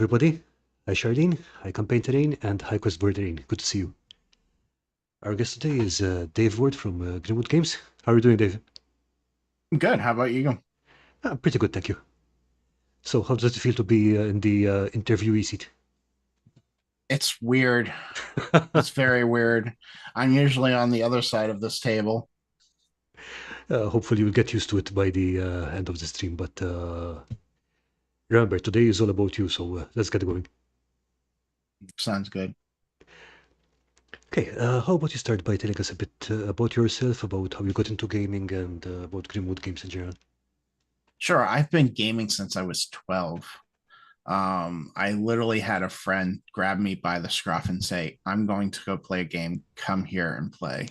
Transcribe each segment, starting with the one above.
everybody. Hi, Charlene. Hi, Campaign Terrain, and hi, Quest Terrain. Good to see you. Our guest today is Dave Ward from Grimwood Games. How are you doing, Dave? Good. How about you? Pretty good, thank you. So, how does it feel to be in the interviewee seat? It's weird. It's very weird. I'm usually on the other side of this table. Hopefully, you'll get used to it by the end of the stream, but remember, today is all about you, so let's get going. Sounds good. Okay, how about you start by telling us a bit about yourself, about how you got into gaming, and about Grimwood Games in general? Sure. I've been gaming since I was 12. I literally had a friend grab me by the scruff and say, I'm going to go play a game. Come here and play.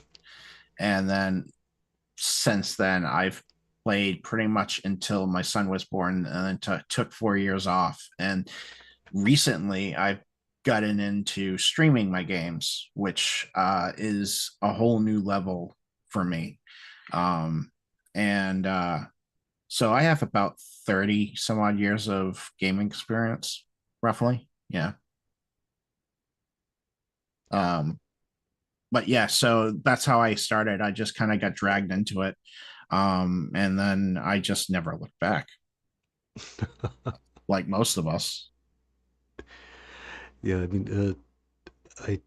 And then since then, I've played pretty much until my son was born and then took 4 years off. And recently, I've gotten into streaming my games, which is a whole new level for me. Um, and So I have about 30 some odd years of gaming experience, roughly. Yeah. Um, but yeah, so that's how I started. I just kind of got dragged into it. And then I just never looked back, like most of us. Yeah, I mean, I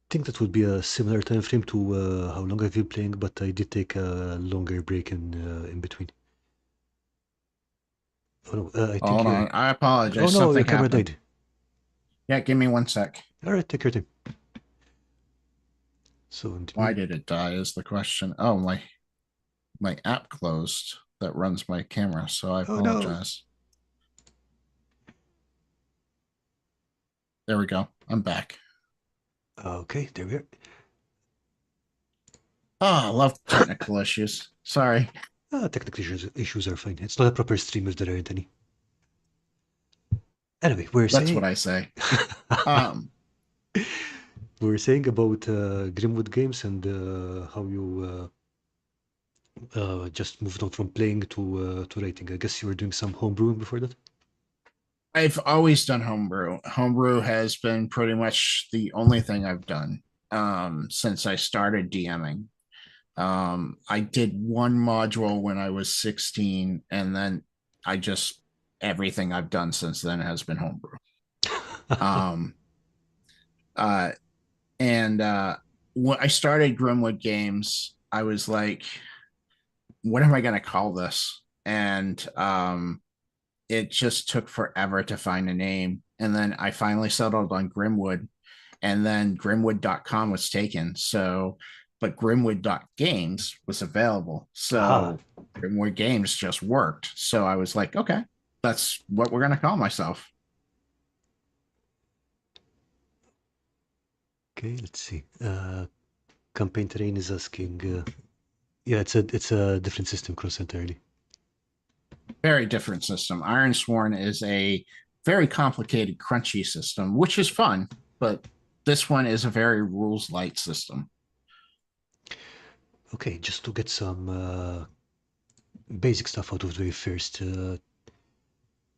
think that would be a similar time frame to how long I've been playing, but I did take a longer break in between. Oh no, I think Hold you're. on. I Oh apologize. no, your Something camera happened. died. Yeah, give me 1 sec. All right, take your time. So in the Why did it die is the question. Oh, my app closed that runs my camera, so I oh no. apologize. There we go. I'm back. Okay, there we are. Oh, I love technical issues. Sorry. Technical issues are fine. It's not a proper stream if there aren't any. Anyway, we're That's what saying I say. Um, we're saying about Grimwood Games and how you just moved on from playing to writing. I guess you were doing some homebrewing before that. I've always done homebrew. Homebrew has been pretty much the only thing I've done since I started DMing. I did one module when I was 16, and then I just everything I've done since then has been homebrew. Um, uh, and when I started Grimwood Games, I was like, "What am I going to call this?" And it just took forever to find a name. And then I finally settled on Grimwood, and then Grimwood.com was taken. So, but Grimwood.games was available. Ah, So Grimwood Games just worked. So I was like, okay, that's what we're going to call myself. okay, let's see. Campaign Terrain is asking. Yeah, it's a different system cross entirely. Very different system. Ironsworn is a very complicated, crunchy system, which is fun, but this one is a very rules light system. Okay, just to get some basic stuff out of the way first.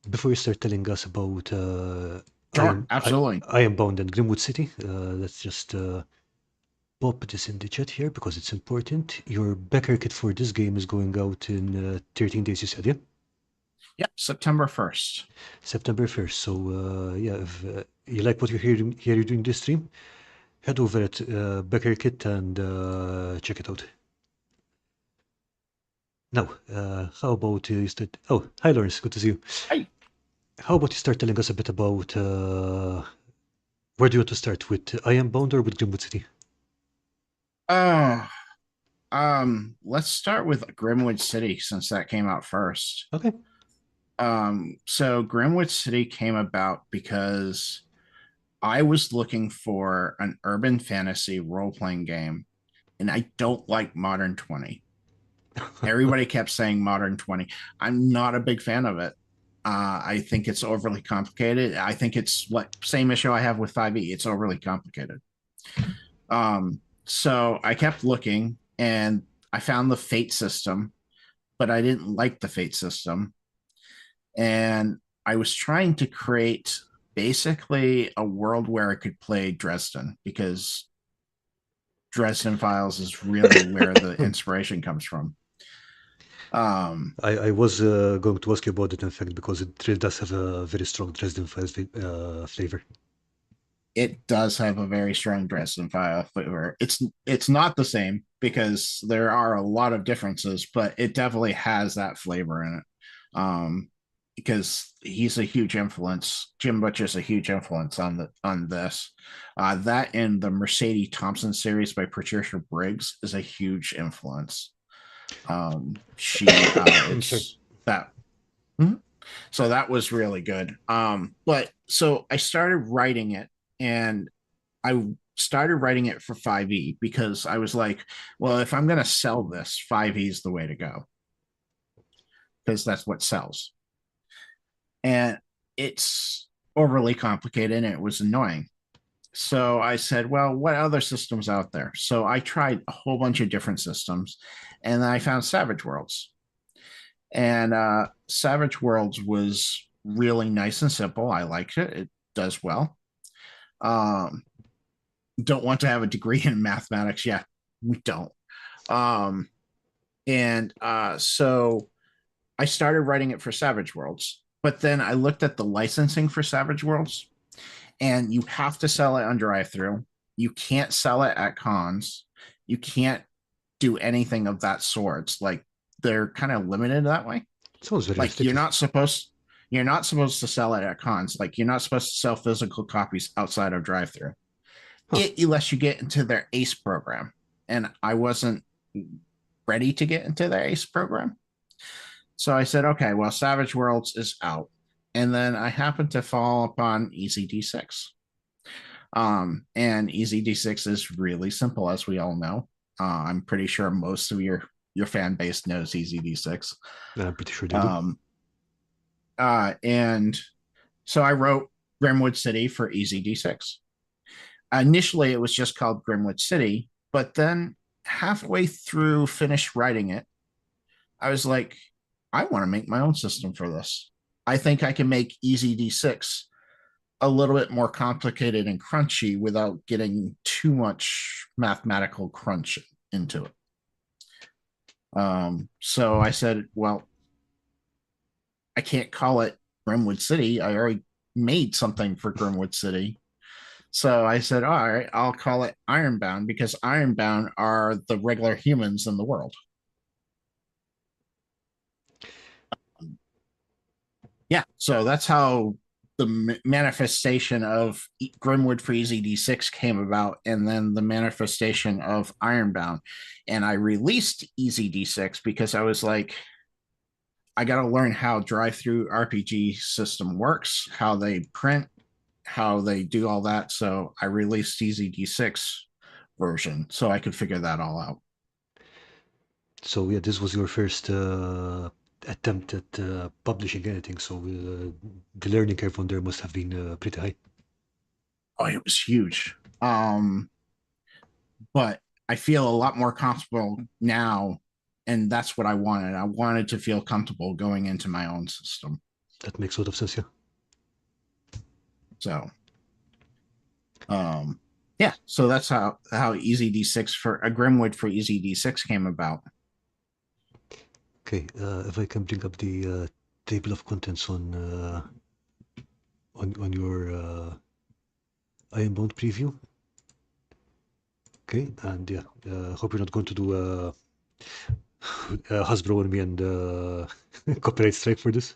Before you start telling us about Sure, absolutely. Ironbound and Grimwood City, let's just pop this in the chat here because it's important. Your backer kit for this game is going out in 13 days, you said, yeah? Yep, September 1st. September 1st. So, yeah, if you like what you're hearing during this stream, head over at Backer Kit and check it out. Now, how about you start? Oh, hi, Lawrence. Good to see you. Hey, How about you start telling us a bit about where do you want to start with Ironbound or with Grimwood City? uh, let's start with Grimwood City since that came out first. Okay. So Grimwood City came about because I was looking for an urban fantasy role playing game, and I don't like Modern 20. Everybody kept saying Modern 20. I'm not a big fan of it. I think it's overly complicated. I think it's like same issue I have with 5e. It's overly complicated. So I kept looking and I found the fate system, but I didn't like the fate system. And I was trying to create basically a world where I could play Dresden, because Dresden Files is really where the inspiration comes from. I was going to ask you about it, in fact, because it really does have a very strong Dresden Files flavor. It does have a very strong Dresden File flavor. It's not the same because there are a lot of differences, but it definitely has that flavor in it. Because he's a huge influence. Jim Butcher's a huge influence on this. That and the Mercedes Thompson series by Patricia Briggs is a huge influence. I'm sorry. It's that. Mhm. So that was really good. But so I started writing it, and I started writing it for 5e because I was like, well, if I'm going to sell this, 5e is the way to go because that's what sells. And it's overly complicated and it was annoying. So I said, well, what other systems out there? So I tried a whole bunch of different systems, and then I found Savage Worlds. And Savage Worlds was really nice and simple. I liked it. It does well. Um, don't want to have a degree in mathematics. Yeah, we don't. Um, so I started writing it for Savage Worlds, but then I looked at the licensing for Savage Worlds, and you have to sell it on drive through. You can't sell it at cons. You can't do anything of that sort. Like, they're kind of limited that way. Sounds very Like, restrictive. you're not supposed to sell it at cons. Like, you're not supposed to sell physical copies outside of drive through. Huh. Unless you get into their ACE program. And I wasn't ready to get into their ACE program. So I said, okay, well, Savage Worlds is out. And then I happened to fall upon EZD6. And EZD6 is really simple, as we all know. I'm pretty sure most of your fan base knows EZD6. I'm pretty sure they do. And so I wrote Grimwood City for EZD6. Initially, it was just called Grimwood City, but then halfway through finished writing it, I was like, I want to make my own system for this. I think I can make EZD6 a little bit more complicated and crunchy without getting too much mathematical crunch into it. So I said, well, I can't call it Grimwood City. I already made something for Grimwood City. So I said, all right, I'll call it Ironbound because Ironbound are the regular humans in the world. Yeah, so that's how the manifestation of Grimwood for EZD6 came about, and then the manifestation of Ironbound. And I released EZD6 because I was like, I got to learn how drive-through RPG system works, how they print, how they do all that. So I released EZD6 version so I could figure that all out. So yeah, this was your first attempt at publishing anything. So the learning curve on there must have been pretty high. Oh, it was huge. But I feel a lot more comfortable now, and that's what I wanted. I wanted to feel comfortable going into my own system. That makes a lot of sense, yeah. So, yeah. So that's how EZD6 for a Grimwood for EZD6 came about. Okay, if I can bring up the table of contents on your Ironbound preview. Okay, and yeah, hope you're not going to do Hasbro on me and copyright strike for this.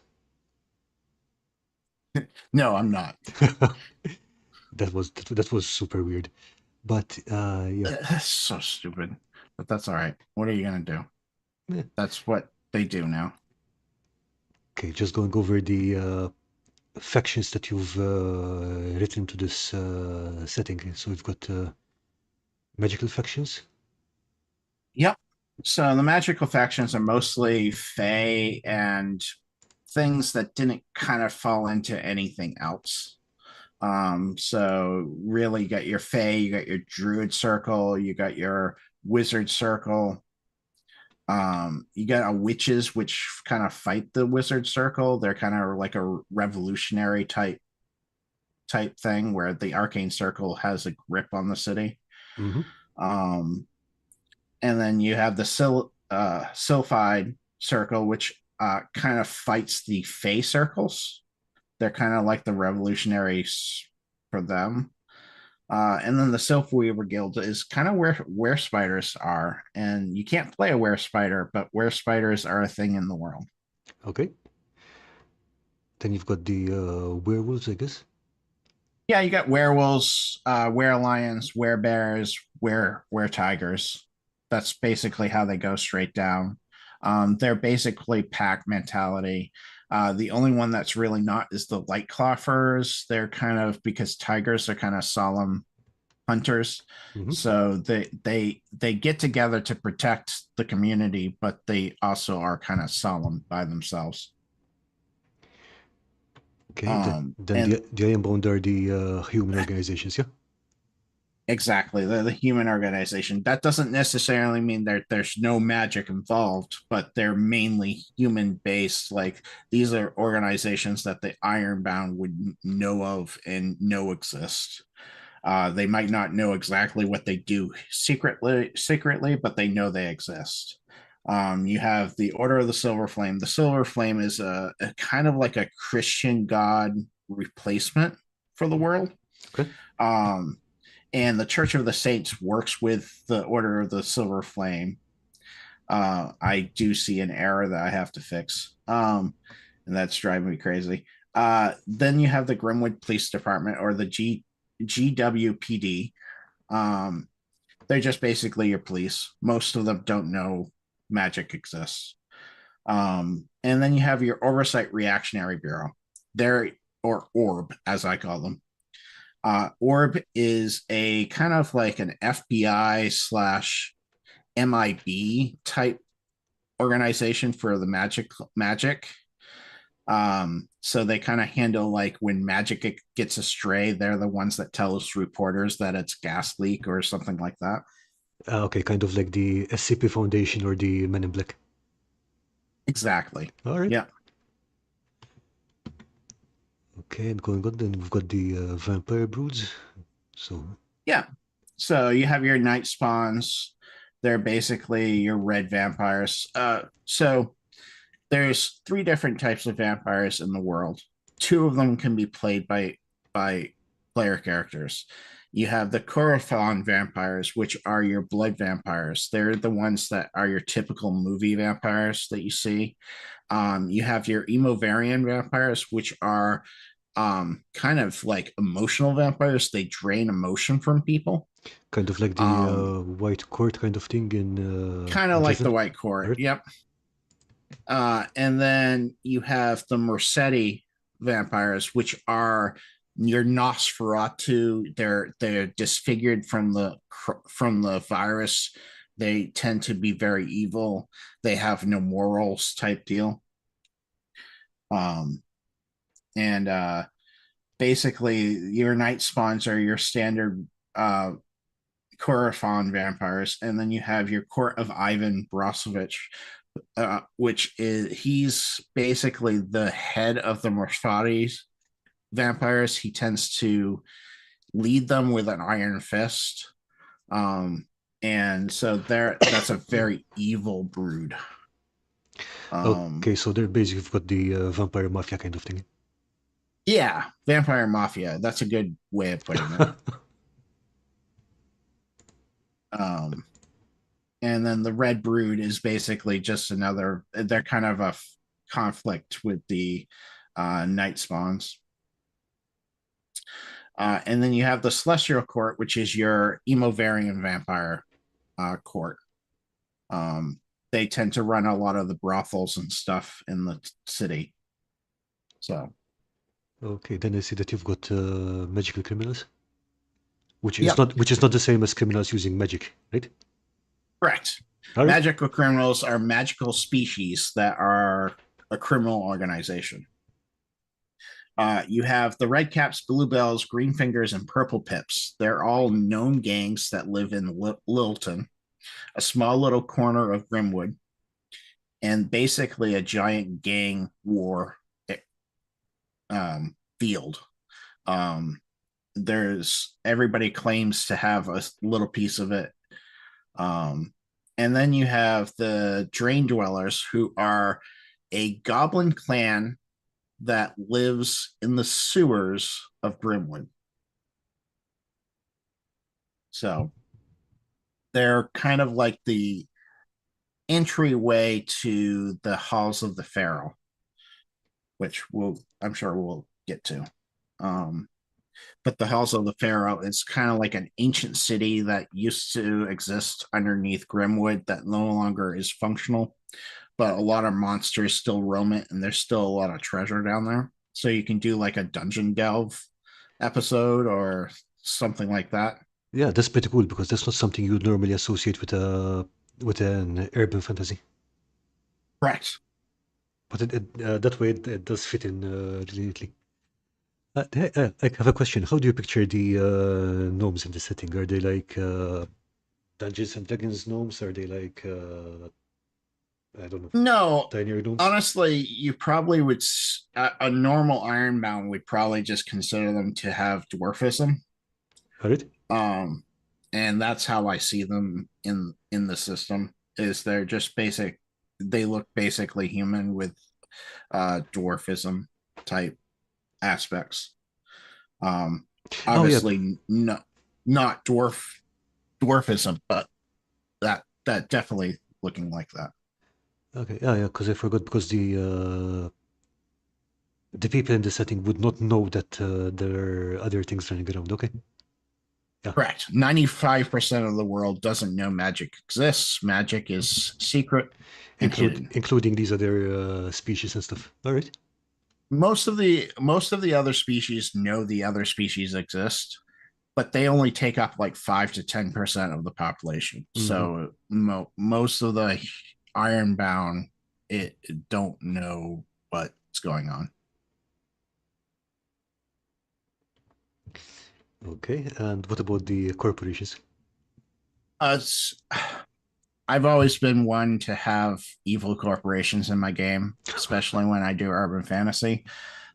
No, I'm not. that was super weird, but yeah. That's so stupid, but that's all right. What are you gonna do? Yeah. That's what they do now. Okay, just going over the factions that you've written to this setting. So we've got magical factions. Yep. So the magical factions are mostly Fey and things that didn't kind of fall into anything else. So really you got your Fey, you got your Druid circle, you got your Wizard circle. You got a witches which kind of fight the Wizard circle. They're kind of like a revolutionary type type thing where the arcane circle has a grip on the city. Mm-hmm. Um, and then you have the Sylphide circle, which kind of fights the Fey circles. They're kind of like the revolutionaries for them. And then the Sylph Weaver Guild is kind of where spiders are, and you can't play a were spider, but were spiders are a thing in the world. Okay. Then you've got the werewolves, I guess. Yeah, you got werewolves, were lions, were bears, were tigers. That's basically how they go straight down. They're basically pack mentality. The only one that's really not is the light clawfers. They're kind of because tigers are kind of solemn hunters, Mm-hmm. so they get together to protect the community, but they also are kind of solemn by themselves. Okay. Then And the Ironbound are the human organizations, yeah. exactly, the human organization. That doesn't necessarily mean there's no magic involved, but they're mainly human based. Like these are organizations that the Ironbound would know of and know exist. They might not know exactly what they do secretly, but they know they exist. You have the Order of the Silver Flame. The Silver Flame is a kind of like a Christian god replacement for the world. Okay. Um, and the Church of the Saints works with the Order of the Silver Flame. I do see an error that I have to fix, and that's driving me crazy. Then you have the Grimwood Police Department, or the GWPD. Um, they're just basically your police. Most of them don't know magic exists. And then you have your Oversight Reactionary Bureau. They're, or ORB, as I call them. ORB is a kind of like an FBI slash MIB type organization for the magic. So they kind of handle like when magic gets astray, they're the ones that tell us reporters that it's gas leak or something like that. Okay, kind of like the SCP Foundation or the Men in Black. Exactly. All right. Yeah. Okay, and going on, then we've got the vampire broods. So, Yeah. So you have your night spawns. They're basically your red vampires. So there's three different types of vampires in the world. Two of them can be played by player characters. You have the Corophon vampires, which are your blood vampires. They're the ones that are your typical movie vampires that you see. You have your Emovarian vampires, which are kind of like emotional vampires. They drain emotion from people. kind of like the White Court kind of thing Kind of in like the Dresden. White All Court. right. Yep. And then you have the Mercetti vampires, which are your Nosferatu. They're disfigured from the virus. They tend to be very evil. They have no morals type deal. Um, and basically, your night spawns are your standard Corophon vampires, and then you have your Court of Ivan Brosovich, which is he's basically the head of the Morphades vampires. He tends to lead them with an iron fist. And so that's a very evil brood. Okay, so they're basically got the vampire mafia kind of thing. Yeah, vampire mafia. That's a good way of putting it. Um, and then the red brood is basically just another. They're kind of a conflict with the night spawns. And then you have the Celestial Court, which is your Emovarian vampire court. Um, they tend to run a lot of the brothels and stuff in the city. So, Okay, then I see that you've got magical criminals, yep, which is not the same as criminals using magic, right? correct. All right. Magical criminals are magical species that are a criminal organization. You have the Red Caps, Blue Bells, Green Fingers, and Purple Pips. They're all known gangs that live in Littleton, a small little corner of Grimwood, and basically a giant gang war field. There's everybody claims to have a little piece of it. And then you have the Drain Dwellers, who are a goblin clan that lives in the sewers of Grimwood. So they're kind of like the entryway to the halls of the Pharaoh, which I'm sure we'll get to. Um, but the halls of the Pharaoh is kind of like an ancient city that used to exist underneath Grimwood that no longer is functional. But a lot of monsters still roam it, and there's still a lot of treasure down there. So you can do like a dungeon delve episode or something like that. Yeah, that's pretty cool because that's not something you would normally associate with an urban fantasy. Correct. But that way it does fit in really neatly. Hey, I have a question. How do you picture the gnomes in the setting? Are they like Dungeons and Dragons gnomes? Are they like I don't know, No, tinier gnomes? honestly, you probably would a normal Ironbound would probably just consider them to have dwarfism. Are it? Um, and that's how I see them in the system. Is they're just basic. They look basically human with dwarfism type aspects. Um, Oh yeah. Obviously, no, not dwarfism, but that definitely looking like that. Okay. Yeah, yeah. Because I forgot because the people in the setting would not know that there are other things running around. Okay. Yeah. Correct. 95% of the world doesn't know magic exists. Magic is secret and hidden. Including these other species and stuff. All right. Most of the other species know the other species exist, but they only take up like 5 to 10% of the population. Mm-hmm. So most of the ironbound it don't know what's going on. Okay. And what about the corporations? Uh, I've always been one to have evil corporations in my game, especially when I do urban fantasy.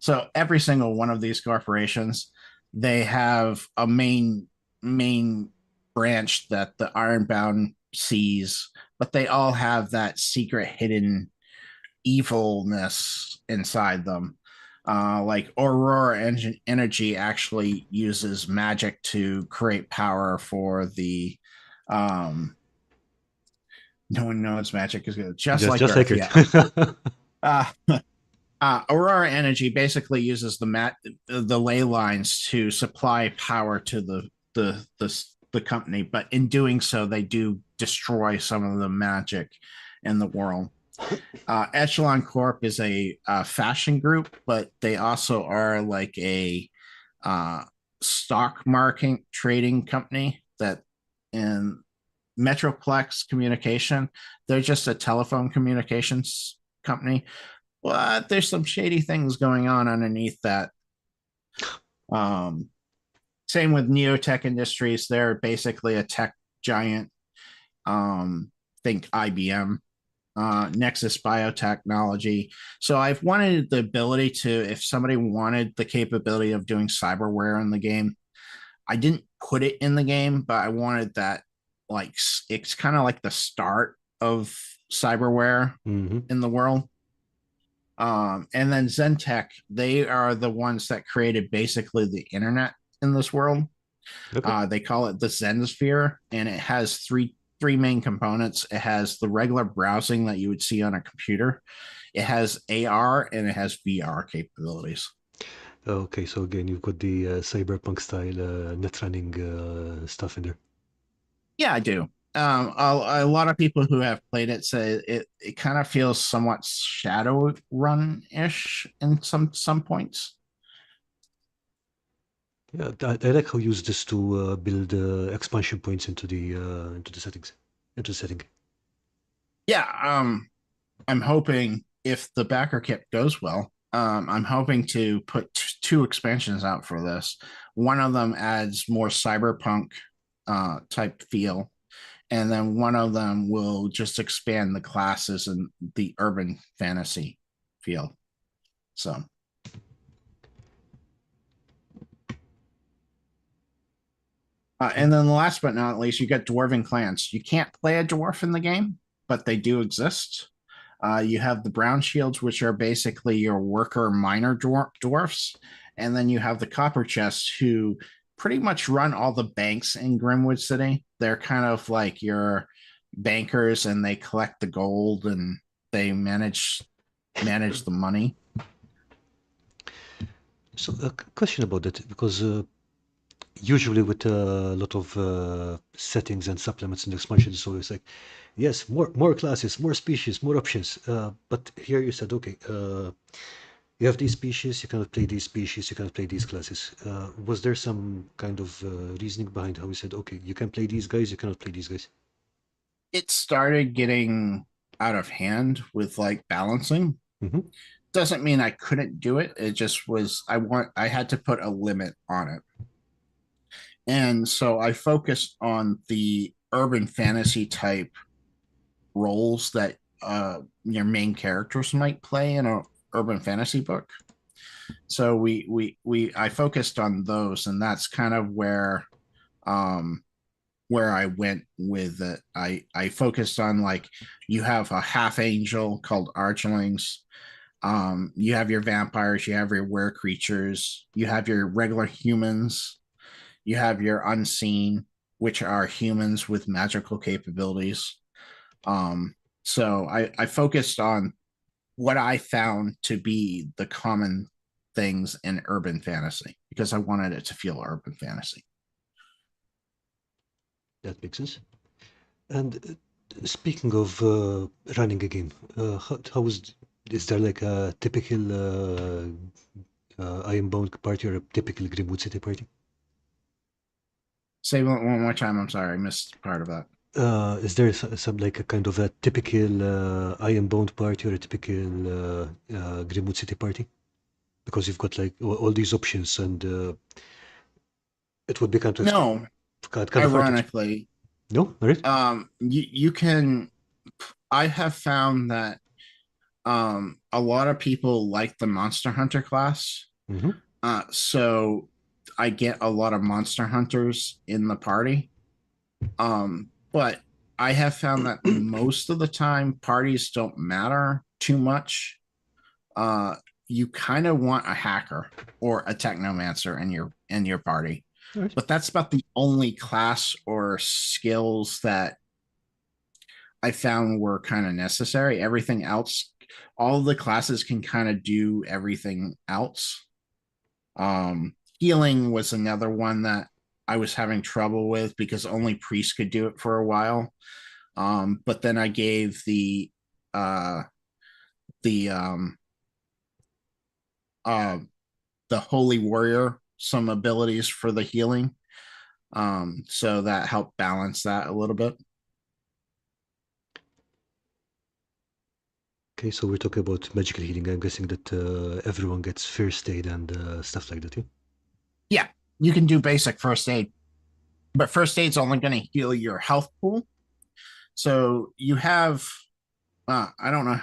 So every single one of these corporations, they have a main branch that the Ironbound sees, but they all have that secret hidden evilness inside them. Like Aurora Energy actually uses magic to create power for the no one knows magic is good. Just like Just like Earth, it. yeah. Uh, Aurora Energy basically uses the ley lines to supply power to the company, but in doing so, they do destroy some of the magic in the world. Echelon Corp is a fashion group, but they also are like a uh, stock market trading company that in Metroplex Communication. They're just a telephone communications company, but there's some shady things going on underneath that. Um, Same with Neotech Industries. They're basically a tech giant. Think IBM, Nexus Biotechnology. So I've wanted the ability to, if somebody wanted the capability of doing cyberware in the game, I didn't put it in the game, but I wanted that. Like it's kind of like the start of cyberware Mm-hmm. in the world. And then Zentech, they are the ones that created basically the internet in this world. Okay. They call it the Zen Sphere, and it has three main components. It has the regular browsing that you would see on a computer. It has AR and it has VR capabilities. Okay, so again, you've got the cyberpunk style net running stuff in there. Yeah, I do. A lot of people who have played it say it kind of feels somewhat Shadowrun-ish in some points. Yeah, I like how you use this to build expansion points into the settings, into the setting. Yeah, I'm hoping if the backer kit goes well, I'm hoping to put two expansions out for this. One of them adds more cyberpunk type feel, and then one of them will just expand the classes and the urban fantasy feel. So And then last but not least, you got dwarven clans. You can't play a dwarf in the game, but they do exist. You have the brown shields, which are basically your worker miner dwarfs. And then you have the copper chests, who pretty much run all the banks in Grimwood City. They're kind of like your bankers, and they collect the gold and they manage the money. So a question about that, because usually with a lot of settings and supplements in the expansion, it's always like, yes, more classes, more species, more options. But here you said, okay, you have these species, you cannot play these species, you cannot play these classes. Was there some kind of reasoning behind how you said, okay, you can play these guys, you cannot play these guys? It started getting out of hand with like balancing. Hmm. Doesn't mean I couldn't do it. It just was I had to put a limit on it. And so I focused on the urban fantasy type roles that your main characters might play in a urban fantasy book. So we I focused on those, and that's kind of um where I went with it. I focused on, like, you have a half angel called archlings. You have your vampires, you have your were creatures, you have your regular humans, you have your unseen, which are humans with magical capabilities. Um, so I focused on what I found to be the common things in urban fantasy because I wanted it to feel urban fantasy. That makes sense. And speaking of running a game, how is there like a typical Ironbound party or a typical Grimwood City party? Say one more time. I'm sorry, I missed part of that. Is there some like a kind of a typical Ironbound party or a typical Grimwood City party? Because you've got like all these options, and it would be No, kind of hard to explain. ironically, No, all right. you can. I have found that a lot of people like the Monster Hunter class. Mm-hmm. So I get a lot of Monster Hunters in the party. But I have found that most of the time parties don't matter too much. Uh, you kind of want a hacker or a technomancer in your party, All right. but that's about the only class or skills that I found were kind of necessary. Everything else, all the classes can kind of do everything else. Healing was another one that I was having trouble with because only priests could do it for a while. But then I gave uh, the uh, the holy warrior some abilities for the healing. So that helped balance that a little bit. Okay, so we're talking about magical healing. I'm guessing that everyone gets first aid and stuff like that, yeah? Yeah, you can do basic first aid, but first aid's only going to heal your health pool. So you have, I don't know.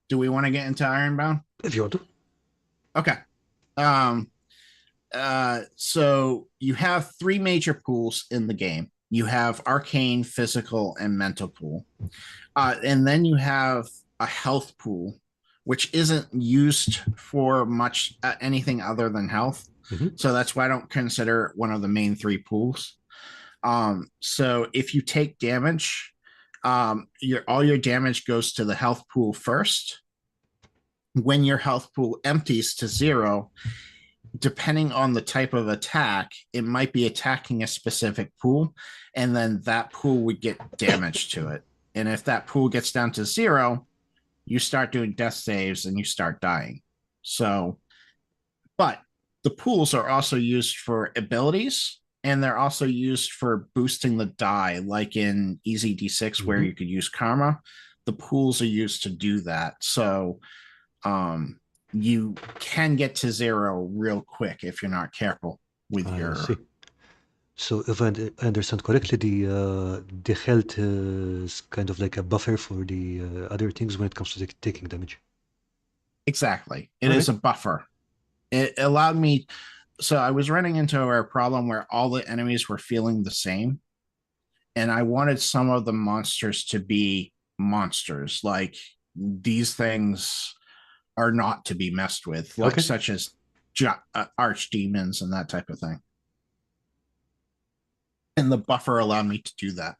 Do we want to get into Ironbound? If you want to. Okay. Um, so you have three major pools in the game. You have arcane, physical, and mental pool. And then you have a health pool, which isn't used for much anything other than health. Mm-hmm. So that's why I don't consider it one of the main three pools. So if you take damage, your all your damage goes to the health pool first. When your health pool empties to zero, depending on the type of attack, it might be attacking a specific pool, and then that pool would get damage to it. And if that pool gets down to zero, you start doing death saves and you start dying. So, but the pools are also used for abilities, and they're also used for boosting the die, like in Easy D6, where Mm-hmm. you could use karma. The pools are used to do that. So, um, you can get to zero real quick if you're not careful with I your. see. So if I understand correctly, the health is kind of like a buffer for the other things when it comes to taking damage. Exactly. It All is right. a buffer. It allowed me. so I was running into a problem where all the enemies were feeling the same, and I wanted some of the monsters to be monsters. Like these things are not to be messed with, Yeah, like okay. such as archdemons and that type of thing. And the buffer allowed me to do that.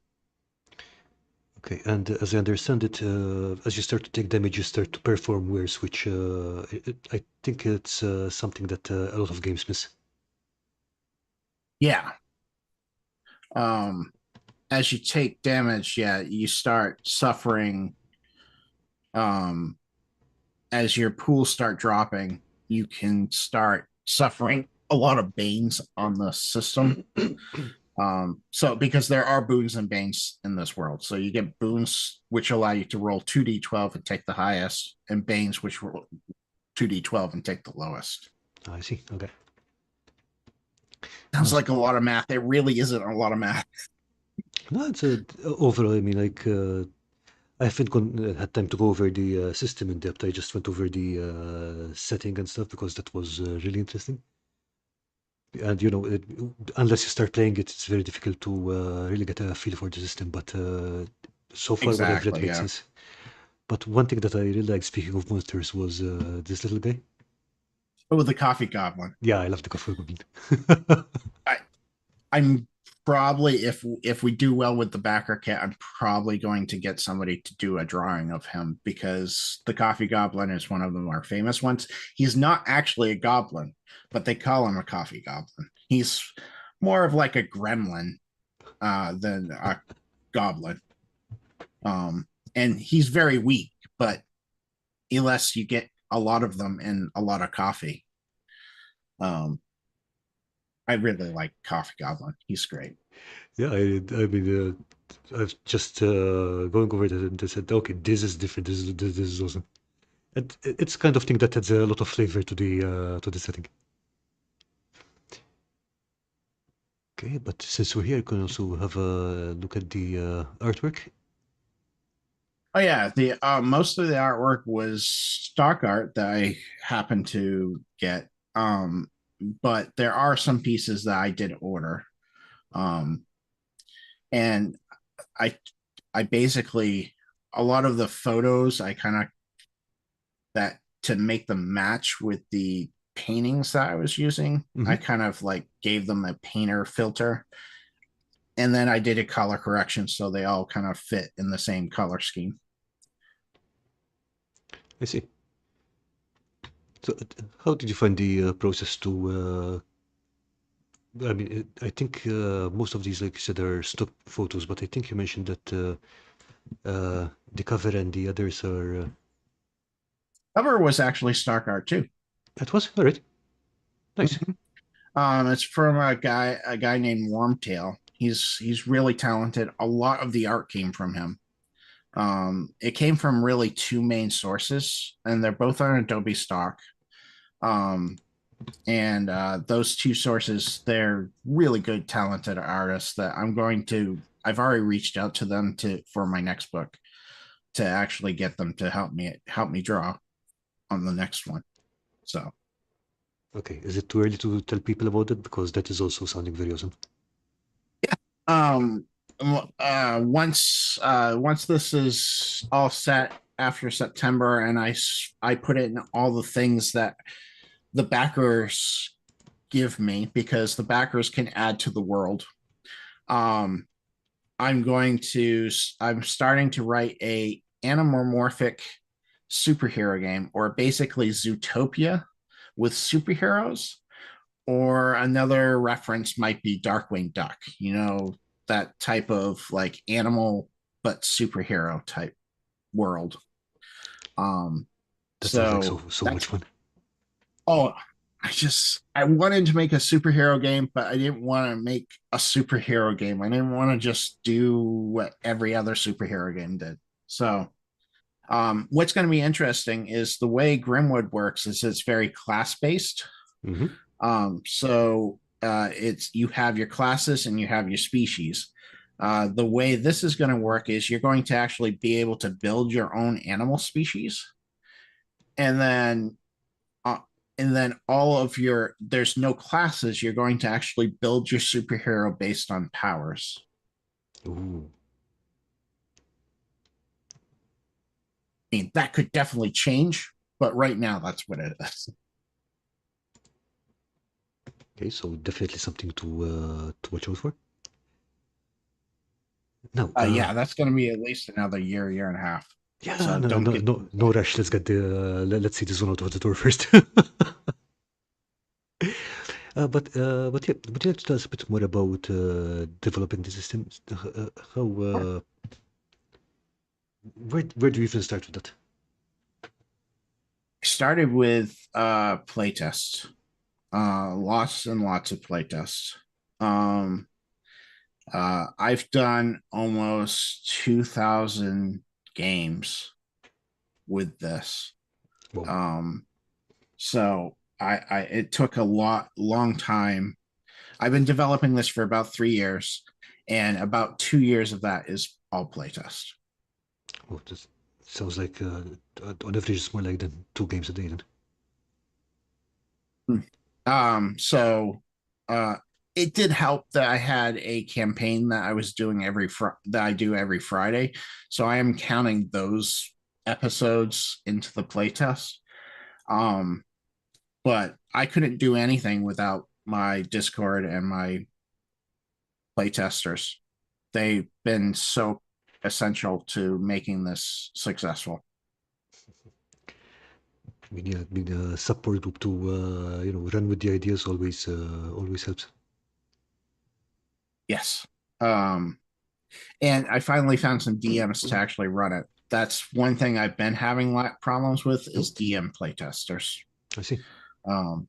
Okay, and as I understand it, as you start to take damage, you start to perform worse, which I think it's something that a lot of games miss. Yeah. Um, as you take damage, yeah, you start suffering. Um, as your pools start dropping, you can start suffering a lot of banes on the system. So because there are boons and banes in this world, so you get boons which allow you to roll 2d12 and take the highest, and banes which roll 2d12 and take the lowest. I see. Okay. Sounds like a lot of math. It really isn't a lot of math. No, it's overall. I mean, like I haven't had time to go over the system in depth. I just went over the setting and stuff because that was really interesting. And unless you start playing it, it's very difficult to really get a feel for the system. But so far, what I've read Exactly. makes Yeah. sense. But one thing that I really like, speaking of monsters, was this little guy. Oh, the coffee goblin. Yeah, I love the coffee goblin. I, I'm probably, if we do well with the backer kit, I'm probably going to get somebody to do a drawing of him, because the coffee goblin is one of the more famous ones. He's not actually a goblin, but they call him a coffee goblin. He's more of like a gremlin than a goblin. And he's very weak, but unless you get a lot of them and a lot of coffee. Um, I really like Coffee Goblin. He's great. Yeah, I mean, I've just going over it and I said, okay, this is different. This is awesome. And it's kind of thing that adds a lot of flavor to the setting. Okay, but since we're here, you can also have a look at the artwork. Oh yeah, the most of the artwork was stock art that I happened to get. But there are some pieces that I did order. Um, and I I basically, a lot of the photos I kind of, that to make them match with the paintings that I was using, I Hmm. kind of like gave them a painter filter, and then I did a color correction so they all kind of fit in the same color scheme. I see. So, how did you find the process to? I mean, I think most of these, like you said, are stock photos, but I think you mentioned that the cover and the others are. Cover was actually stock art too. That was all right. Nice. Mhm. It's from a guy named Wormtail. He's really talented. A lot of the art came from him. It came from really two main sources, and they're both on Adobe stock. Um, and those two sources, they're really good, talented artists that I've already reached out to them to for my next book, to actually get them to help me draw on the next one. So Okay. Is it too early to tell people about it? Because that is also sounding very awesome. um once this is all set after September, and I put in all the things that the backers give me, because the backers can add to the world. um I'm starting to write a anamorphic superhero game, or basically Zootopia with superheroes. Or another reference might be Darkwing Duck, that type of like animal but superhero type world. Um, That sounds like so so much that's fun. oh, I wanted to make a superhero game, but I didn't want to make a superhero game. I didn't want to just do what every other superhero game did. So what's going to be interesting is the way Grimwood works is it's very class based. Hmm. It's, you have your classes and you have your species. The way this is going to work is you're going to actually be able to build your own animal species, and then uh, and then there's no classes. You're going to actually build your superhero based on powers. Ooh. I mean, that could definitely change, but right now that's what it is. Okay, so definitely something to watch out for. Now, Yeah, that's going to be at least another year and a half. yeah, So no, don't no, get no, no rush. Let's get the let's see this one out of the door first. But yeah, would you like to tell us a bit more about developing the system? How where do you even start with that? started with playtests, lots and lots of playtests. Um, I've done almost 2,000 games with this. Wow. Um, so I it took a long time. I've been developing this for about 3 years, and about 2 years of that is all playtest. Oh, this sounds like on average it's more like than 2 games a day then. So uh it did help that I had a campaign that I was doing that I do every Friday. So I am counting those episodes into the playtest. Um, but I couldn't do anything without my Discord and my playtesters. They've been so essential to making this successful. I mean, yeah, I mean, a support group to run with the ideas always helps. Yes. Um, and I finally found some DMs to actually run it. That's one thing I've been having problems with Oh, is DM playtesters. I see. Um,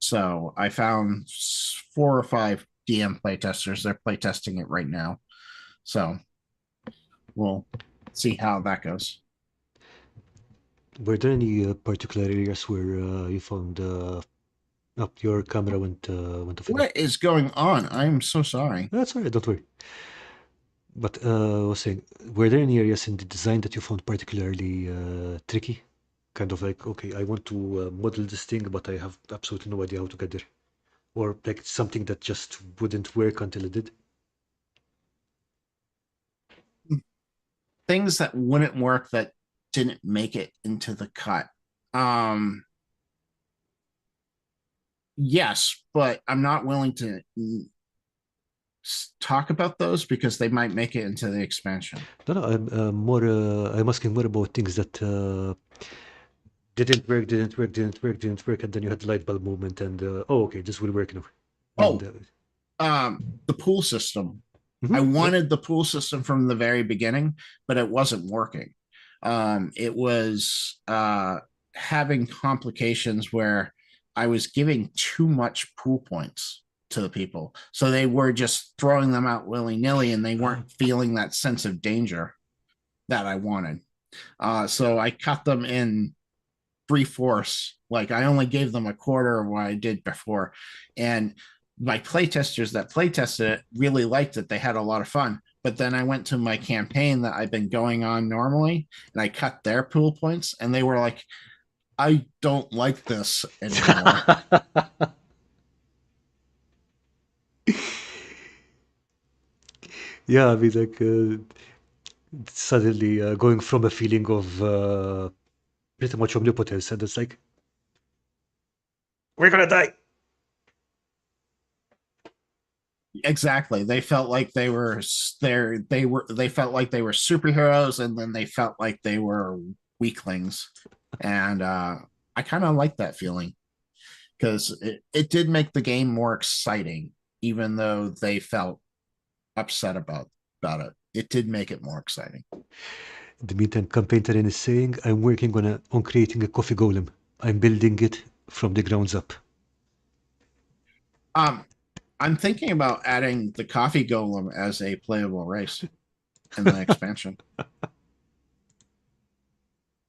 so I found 4 or 5 DM playtesters. They're playtesting it right now. So we'll see how that goes. Were there any particular areas where you found up your camera went off again? What is going on? I'm so sorry. That's all right, don't worry. But I was saying, were there any areas in the design that you found particularly tricky? Kind of like, okay, I want to model this thing, but I have absolutely no idea how to get there. Or like something that just wouldn't work until it did. Things that wouldn't work that didn't make it into the cut. Um, yes, but I'm not willing to talk about those because they might make it into the expansion. No, no, I'm asking more about things that didn't work, and then you had the light bulb moment, and oh, okay, this will work now. And Oh, the pool system. I yep. wanted the pool system from the very beginning, but it wasn't working. It was having complications where I was giving too much pool points to the people. So they were just throwing them out willy nilly and they weren't feeling that sense of danger that I wanted. So I cut them in 3/4. Like I only gave them a quarter of what I did before. And my playtesters that playtested it really liked it. They had a lot of fun. But then I went to my campaign that I've been going on normally and I cut their pool points and they were like, I don't like this anymore. Yeah, I mean, like suddenly going from a feeling of pretty much omnipotence, and it's like, we're gonna die. Exactly. They felt like they were there. They felt like they were superheroes, and then they felt like they were weaklings. And I kind of like that feeling because it did make the game more exciting, even though they felt upset about it. It did make it more exciting. In the meantime, Campaign Terrain is saying, I'm working on creating a coffee golem. I'm building it from the grounds up. Um, I'm thinking about adding the coffee golem as a playable race in the expansion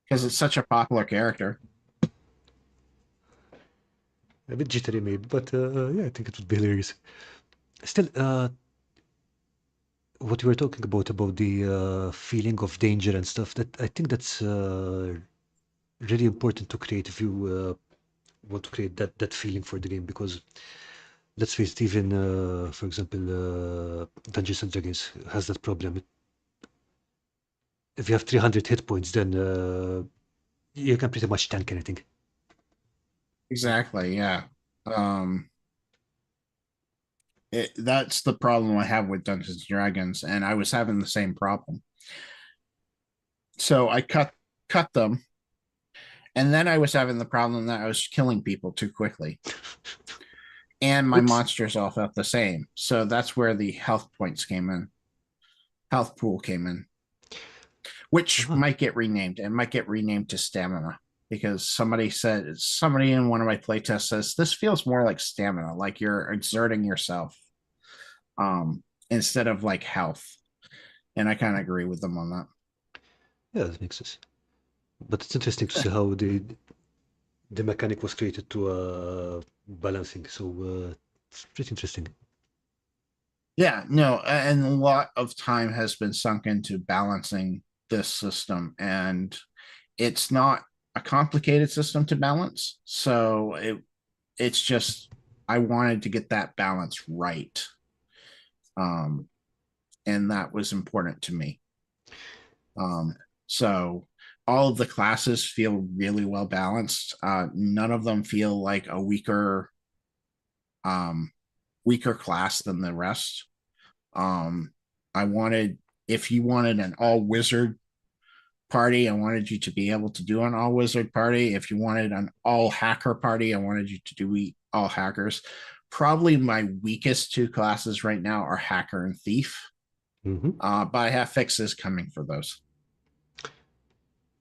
because it's such a popular character. A bit jittery maybe, but yeah, I think it would be hilarious. Still, what you were talking about the feeling of danger and stuff, that I think that's really important to create if you want to create that feeling for the game because let's face it, even for example, Dungeons and Dragons has that problem. If you have 300 hit points, then you can pretty much tank anything. Exactly. Yeah. Um, that's the problem I have with Dungeons and Dragons, and I was having the same problem. So I cut them, and then I was having the problem that I was killing people too quickly, and my Oops. monsters all felt the same. So that's where the health points came in, health pool came in, which Uh-huh. might get renamed. It might get renamed to stamina because somebody in one of my playtests says this feels more like stamina, like you're exerting yourself, instead of like health. And I kind of agree with them on that. Yeah, that makes sense. But it's interesting to see how the mechanic was created to balancing. So it's pretty interesting. Yeah, no, and a lot of time has been sunk into balancing this system, and it's not a complicated system to balance. So it's just I wanted to get that balance right, um, and that was important to me. So all of the classes feel really well balanced. None of them feel like a um, weaker class than the rest. Um, I wanted, if you wanted an all wizard party, I wanted you to be able to do an all wizard party. If you wanted an all hacker party, I wanted you to do all hackers. Probably my weakest two classes right now are hacker and thief, Mm-hmm. but I have fixes coming for those.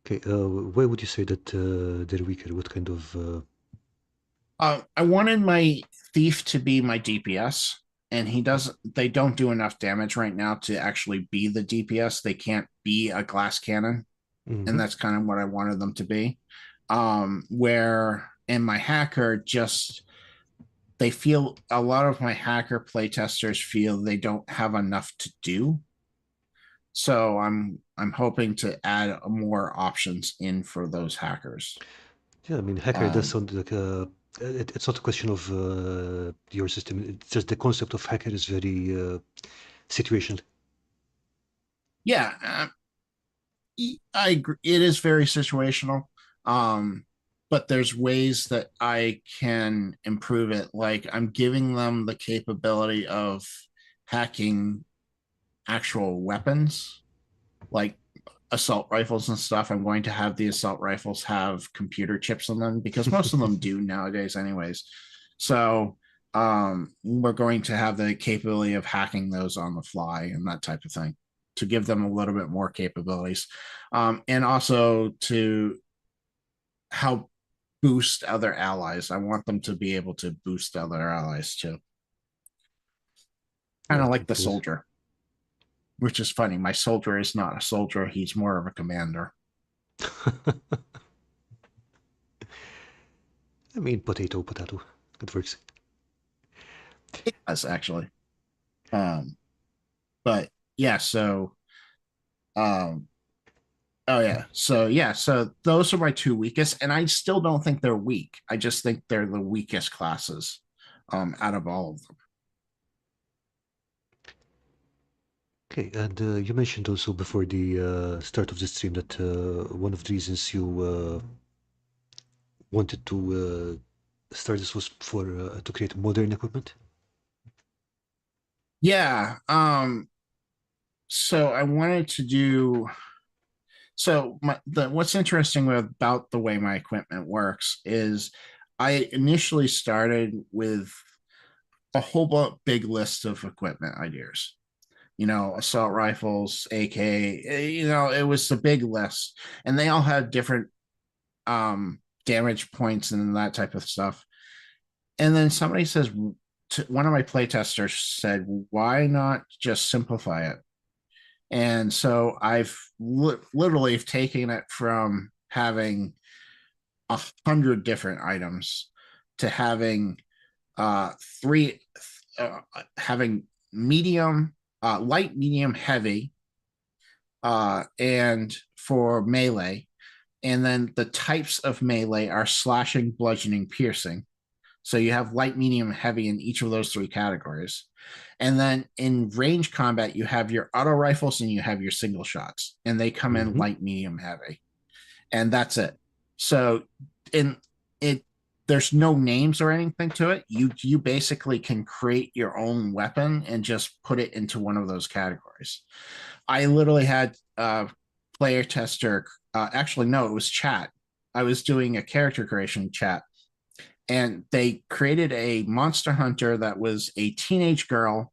Okay, where would you say that they're weaker? What kind of? I wanted my thief to be my DPS, and he does. They don't do enough damage right now to actually be the DPS. They can't be a glass cannon, Mm-hmm. and that's kind of what I wanted them to be. Where in my hacker, just they feel a lot of my hacker playtesters feel they don't have enough to do. So I'm hoping to add more options in for those hackers. Yeah, I mean, hacker does Um, sound like it's not a question of your system. It's just the concept of hacker is very situational. yeah, I agree. It is very situational. But there's ways that I can improve it. Like I'm giving them the capability of hacking actual weapons, like assault rifles and stuff. I'm going to have the assault rifles have computer chips in them because most of them do nowadays, anyways. So we're going to have the capability of hacking those on the fly and that type of thing to give them a little bit more capabilities, and also to help boost other allies. I want them to be able to boost other allies too, kind Yeah, of I like think the it was. soldier, which is funny. My soldier is not a soldier; he's more of a commander. I mean, potato, potato. It works. Yes, actually. Um, but yeah, so um, oh yeah, so those are my two weakest, and I still don't think they're weak. I just think they're the weakest classes, out of all of them. Okay, and you mentioned also before the start of the stream that one of the reasons you wanted to start this was for to create modern equipment. Yeah. So I wanted to do. So what's interesting about the way my equipment works is I initially started with a whole big list of equipment ideas. Assault rifles, AK, it was a big list, and they all had different damage points and that type of stuff. And then somebody says, one of my playtesters said, why not just simplify it? And so I've literally taken it from having 100 different items to having uh, three, having medium, light, medium, heavy, and for melee, And then the types of melee are slashing, bludgeoning, piercing. So you have light, medium, heavy in each of those three categories. And then in range combat, you have your auto rifles and you have your single shots, and they come in Mm-hmm. light, medium, heavy, and that's it. So in it, there's no names or anything to it. You basically can create your own weapon and just put it into one of those categories. I literally had player tester. Actually, no, it was chat. I was doing a character creation chat, and they created a monster hunter that was a teenage girl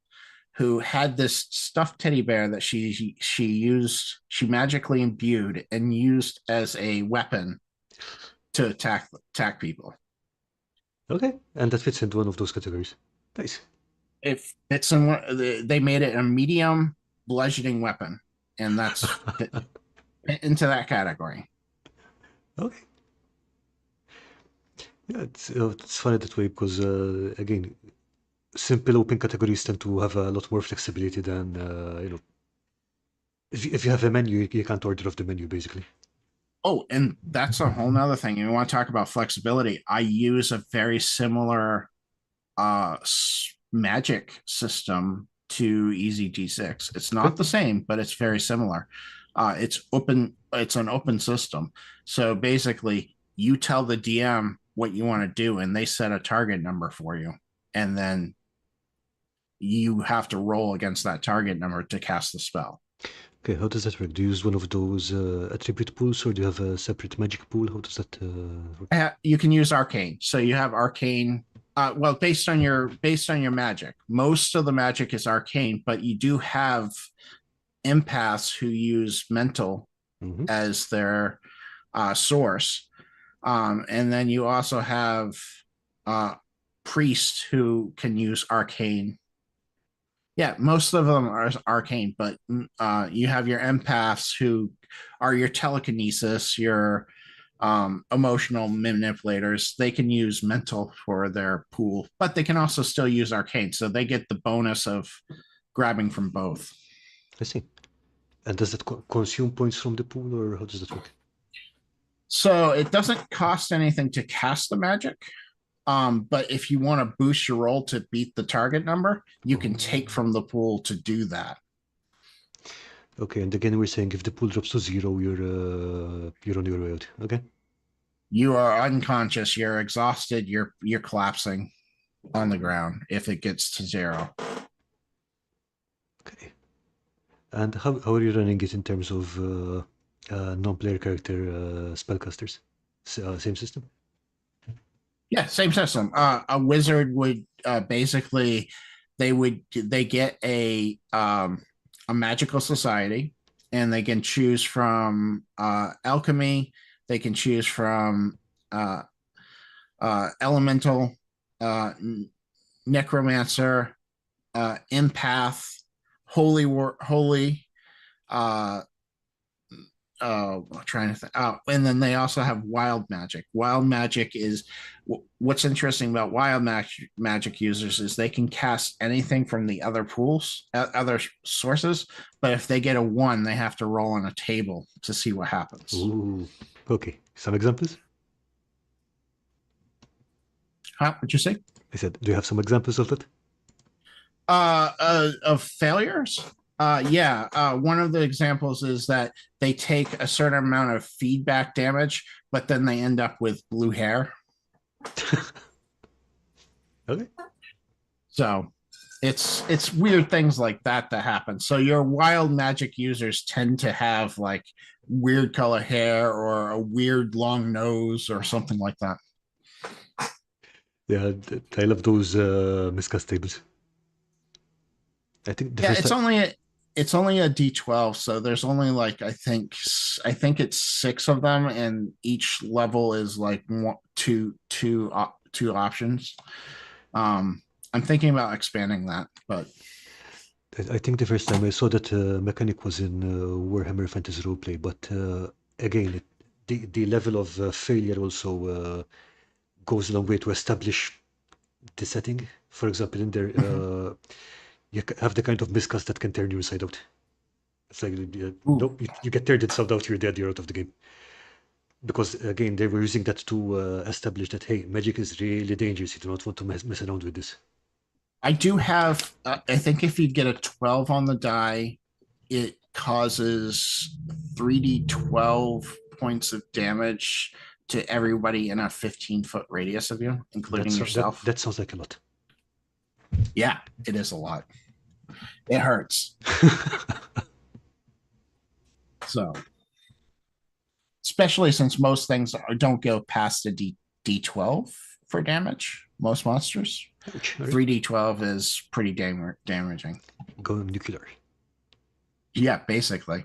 who had this stuffed teddy bear that she magically imbued and used as a weapon to attack people. Okay, and that fits into one of those categories. Nice. If it's in, they made it a medium bludgeoning weapon, and that's into that category. Okay. Yeah, it's funny that way because again, simple open categories tend to have a lot more flexibility than if you have a menu, you can't order off the menu basically. Oh, and that's a whole nother thing. You want to talk about flexibility. I use a very similar magic system to Easy G6. It's Okay. not the same, but it's very similar. It's open. It's an open system. So basically, you tell the DM what you want to do, and they set a target number for you, and then you have to roll against that target number to cast the spell. Okay, how does that work? Do you use one of those attribute pools, or do you have a separate magic pool? How does that work? You can use arcane. So you have arcane. Well, based on your magic, most of the magic is arcane, but you do have empaths who use mental Mm-hmm. as their source, and then you also have priests who can use arcane. Yeah, most of them are arcane, but you have your empaths who are your telekinesis, your emotional manipulators. They can use mental for their pool, but they can also still use arcane. So they get the bonus of grabbing from both. I see. And does that consume points from the pool, or how does that work? So it doesn't cost anything to cast the magic. But if you want to boost your roll to beat the target number, you can take from the pool to do that. Okay, and again, we're saying if the pool drops to 0, you're on your way out. Okay. You are unconscious, you're exhausted, you're collapsing on the ground if it gets to 0. Okay. And how are you running it in terms of non-player character spellcasters? Same system? Yeah, same system. A wizard would basically they get a magical society, and they can choose from alchemy. They can choose from elemental, necromancer, empath, holy. I'm trying to think. Oh, and then they also have wild magic. Wild magic is what's interesting about wild magic users is they can cast anything from the other pools, other sources. But if they get a 1, they have to roll on a table to see what happens. Ooh. Okay. Some examples? What'd you say? I said, do you have some examples of that? Of failures. Yeah. One of the examples is that they take a certain amount of feedback damage, but then they end up with blue hair. Okay. So it's weird things like that happen. So your wild magic users tend to have like weird color hair or a weird long nose or something like that. Yeah, I love those miscast tables. I think the Yeah, first time. it's only a D12, so there's only like I think it's 6 of them, and each level is like two options. I'm thinking about expanding that, but I think the first time I saw that mechanic was in Warhammer Fantasy Roleplay, but again, the level of failure also goes a long way to establish the setting. For example, in there, you have the kind of miscast that can turn you inside out. It's like, ooh, nope, you get turned inside out, you're dead, you're out of the game. Because again, they were using that to establish that hey, magic is really dangerous. You do not want to mess around with this. I do have, I think if you get a 12 on the die, it causes 3d12 points of damage to everybody in a 15-foot radius of you, including yourself. That sounds like a lot. Yeah, it is a lot. It hurts. So, especially since most things don't go past a D12 for damage, most monsters. Ouch, 3d12 is pretty damaging. Going nuclear. Yeah, basically.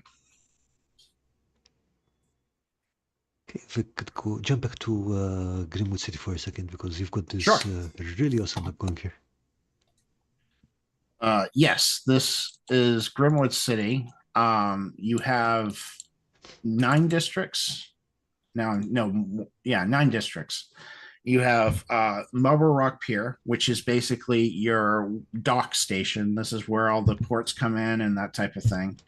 Okay, if we could go jump back to Grimwood City for a second because you've got this Sure. really awesome map going here. Yes, this is Grimwood City. You have 9 districts. Now, no, yeah, 9 districts. You have Marble Rock Pier, which is basically your dock station. This is where all the ports come in and that type of thing.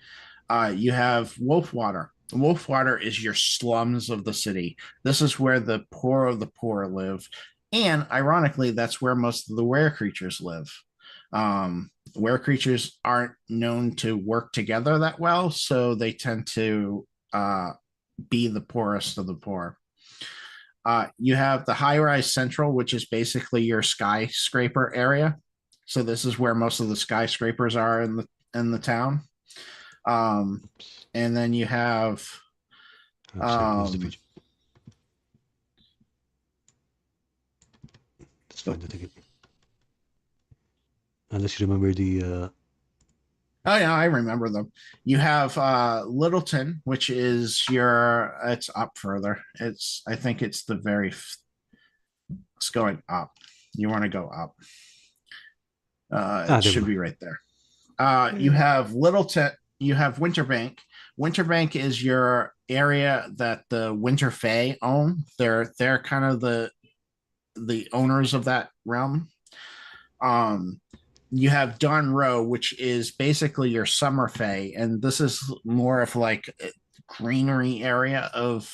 You have Wolfwater. Wolfwater is your slums of the city. This is where the poor of the poor live. And ironically, that's where most of the were creatures live. Were creatures aren't known to work together that well, so they tend to be the poorest of the poor. You have the high rise central, which is basically your skyscraper area. So this is where most of the skyscrapers are in the town. And then you have That's fine, I think it. Unless you remember the oh yeah, I remember them. You have Littleton, which is it's up further. I think it's the very it's going up. You want to go up. It should be right there. You have Littleton, you have Winterbank. Winterbank is your area that the Winter Fae own. They're kind of the owners of that realm. You have Dawn Row, which is basically your Summer Fae, and this is more of like a greenery area of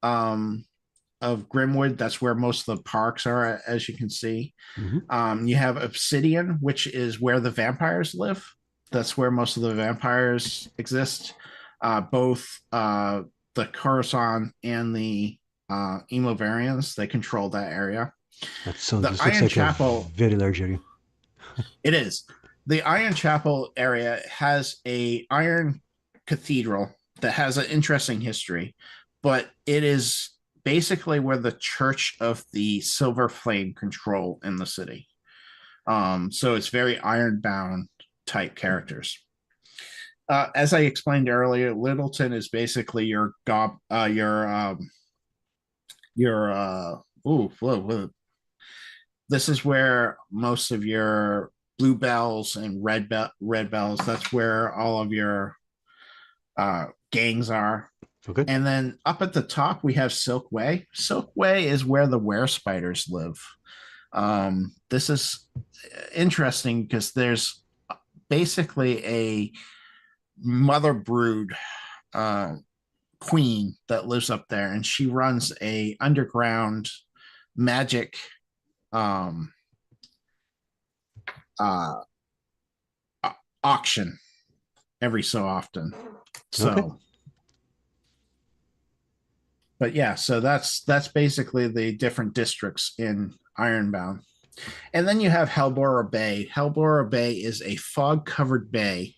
Grimwood. That's where most of the parks are, as you can see. Mm-hmm. You have Obsidian, which is where the vampires live. That's where most of the vampires exist. Both the Coruscant and the Emovarians, they control that area. That sounds The looks Iron like Chapel, a very large area. it is. The Iron Chapel area has a iron cathedral that has an interesting history, but it is basically where the Church of the Silver Flame control in the city. So it's very Ironbound type characters. As I explained earlier, Littleton is basically your this is where most of your blue bells and red bells. That's where all of your gangs are. Okay. And then up at the top we have Silk Way. Silk Way is where the were spiders live. This is interesting because there's basically a mother brood queen that lives up there, and she runs a underground magic auction every so often. So okay. But yeah, so that's basically the different districts in Ironbound. And then you have Helbora Bay. Helbora Bay is a fog-covered bay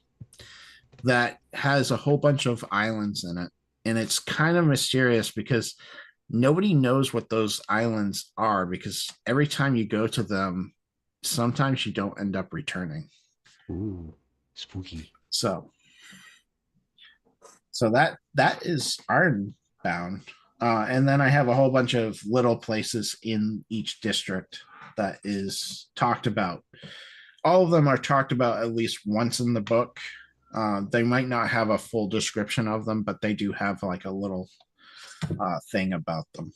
that has a whole bunch of islands in it. And it's kind of mysterious because nobody knows what those islands are, because every time you go to them, sometimes you don't end up returning. Ooh, spooky. So that is Ironbound. And then I have a whole bunch of little places in each district that is talked about. All of them are talked about at least once in the book. They might not have a full description of them, but they do have like a little thing about them.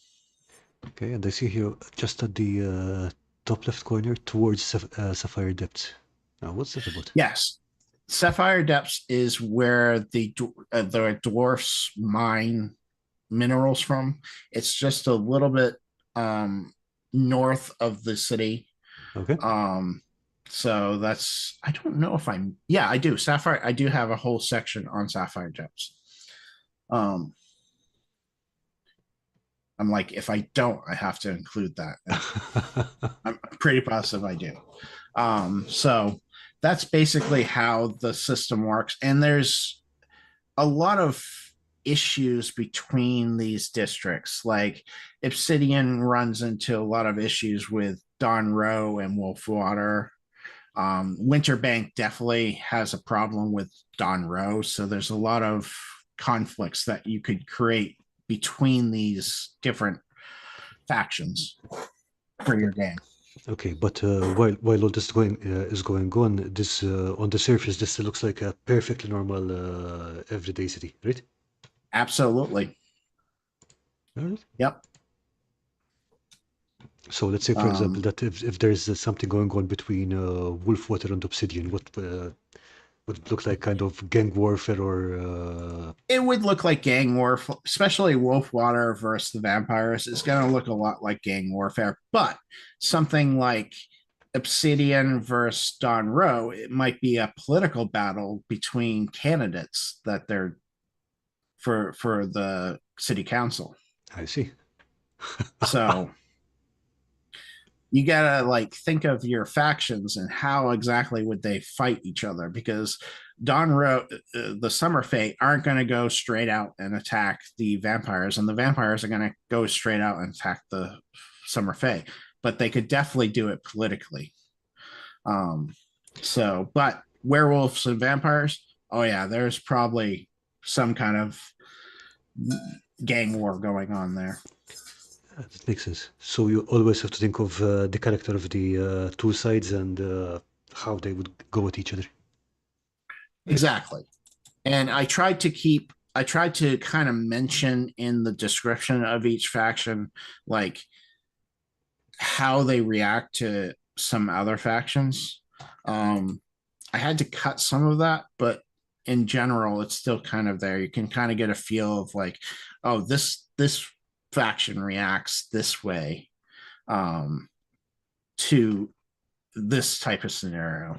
Okay, and I see here just at the top left corner towards Sapphire Depths. Now, what's that about? Yes. Sapphire Depths is where the dwarfs mine minerals from. It's just a little bit north of the city. Okay. So that's, I don't know if I'm, yeah, I do. Sapphire, I do have a whole section on sapphire gems. Um, I'm like, if I don't, I have to include that. And I'm pretty positive I do. So that's basically how the system works. And there's a lot of issues between these districts. Like Obsidian runs into a lot of issues with Don Row and Wolfwater. Winterbank definitely has a problem with Don Row. So there's a lot of conflicts that you could create between these different factions for your game. Okay, but while all this is going on, this on the surface, this looks like a perfectly normal everyday city, right? Absolutely. All right. Yep. So let's say, for example, that if there's something going on between Wolfwater and Obsidian, what would it look like? Kind of gang warfare, or It would look like gang warfare, especially Wolfwater versus the vampires. It's going to look a lot like gang warfare, but something like Obsidian versus Don Row, it might be a political battle between candidates that they're for the city council. I see. So you gotta like think of your factions and how exactly would they fight each other, because Don Row, the Summer Fate aren't going to go straight out and attack the vampires, and the vampires are going to go straight out and attack the Summer Fate, but they could definitely do it politically. So, but werewolves and vampires, oh yeah, there's probably some kind of gang war going on there. That makes sense. So you always have to think of the character of the two sides and how they would go at each other. Exactly. And I tried to kind of mention in the description of each faction, like how they react to some other factions. I had to cut some of that, but in general, it's still kind of there. You can kind of get a feel of like, oh, this faction reacts this way to this type of scenario.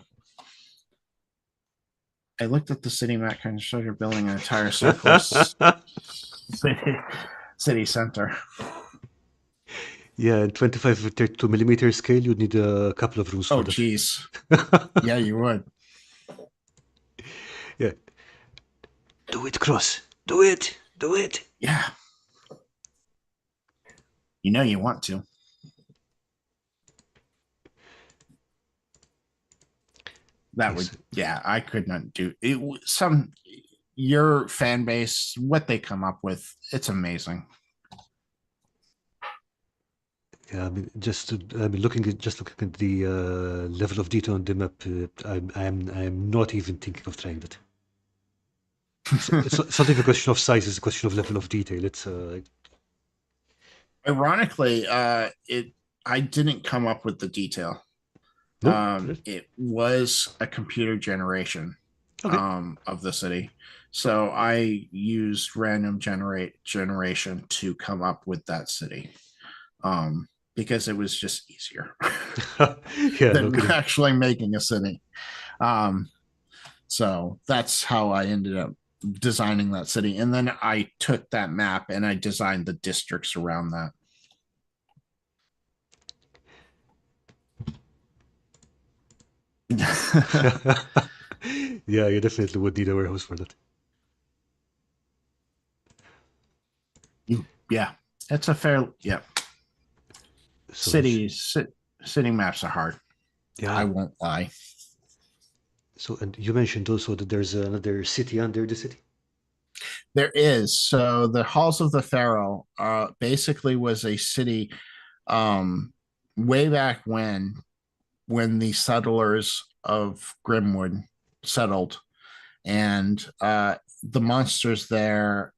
I looked at the city map, kind of showed you're building an entire surplus city center. Yeah, in 25 32 millimeter scale, you'd need a couple of rooms for that. Geez. Yeah, you would. Yeah. Do it, Cross. Do it. Do it. Yeah. You know you want to. That would, yeah, I could not do it. Your fan base, what they come up with, it's amazing. Yeah, I mean, looking at the level of detail on the map, I'm not even thinking of trying that. It's not even a question of size; it's a question of level of detail. It's ironically, I didn't come up with the detail. no, It was a computer generation okay. Of the city, so I used random generation to come up with that city. Because it was just easier Yeah, than no actually making a city. So that's how I ended up designing that city. And then I took that map and I designed the districts around that. Yeah, you definitely would need a warehouse for that. Yeah, it's a fair, yeah. So City maps are hard. yeah, I won't lie. So, and you mentioned also that there's another city under the city. There is. So the Halls of the Pharaoh basically was a city way back when the settlers of Grimwood settled, and the monsters there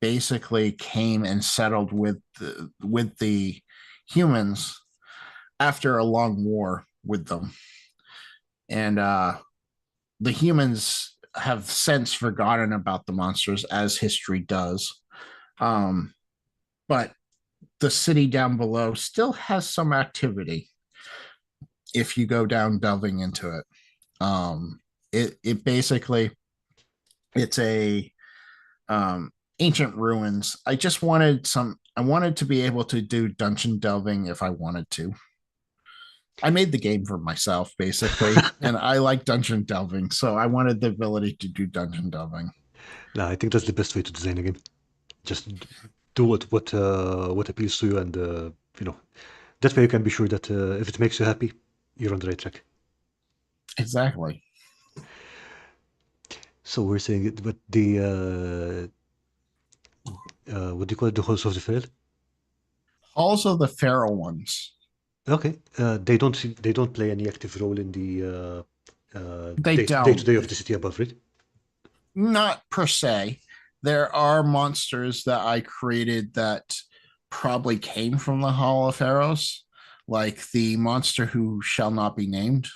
basically came and settled with the humans after a long war with them, and the humans have since forgotten about the monsters, as history does. Um, but the city down below still has some activity if you go down delving into it. It basically it's a ancient ruins. I wanted to be able to do dungeon delving if I wanted to. I made the game for myself basically, and I like dungeon delving, so I wanted the ability to do dungeon delving. No, I think that's the best way to design a game. Just do what appeals to you, and you know that way you can be sure that if it makes you happy, you're on the right track. Exactly. So we're saying it, but the what do you call it? The halls of the Pharaoh? Also, the feral ones. Okay, they don't play any active role in the They day to don't. day of the city above, right? Not per se. There are monsters that I created that probably came from the Hall of Pharaohs, like the monster who shall not be named.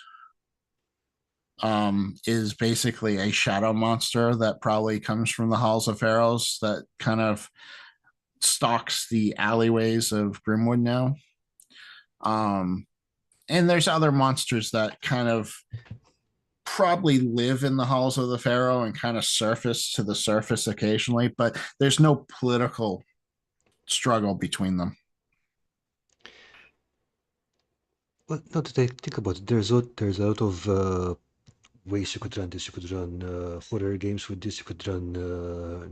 Is basically a shadow monster that probably comes from the halls of pharaohs that kind of stalks the alleyways of Grimwood now. Um, and there's other monsters that kind of probably live in the halls of the pharaoh and kind of surface to the surface occasionally, but there's no political struggle between them. Well, now that I think about it, there's a lot of ways you could run this. You could run horror games with this. You could run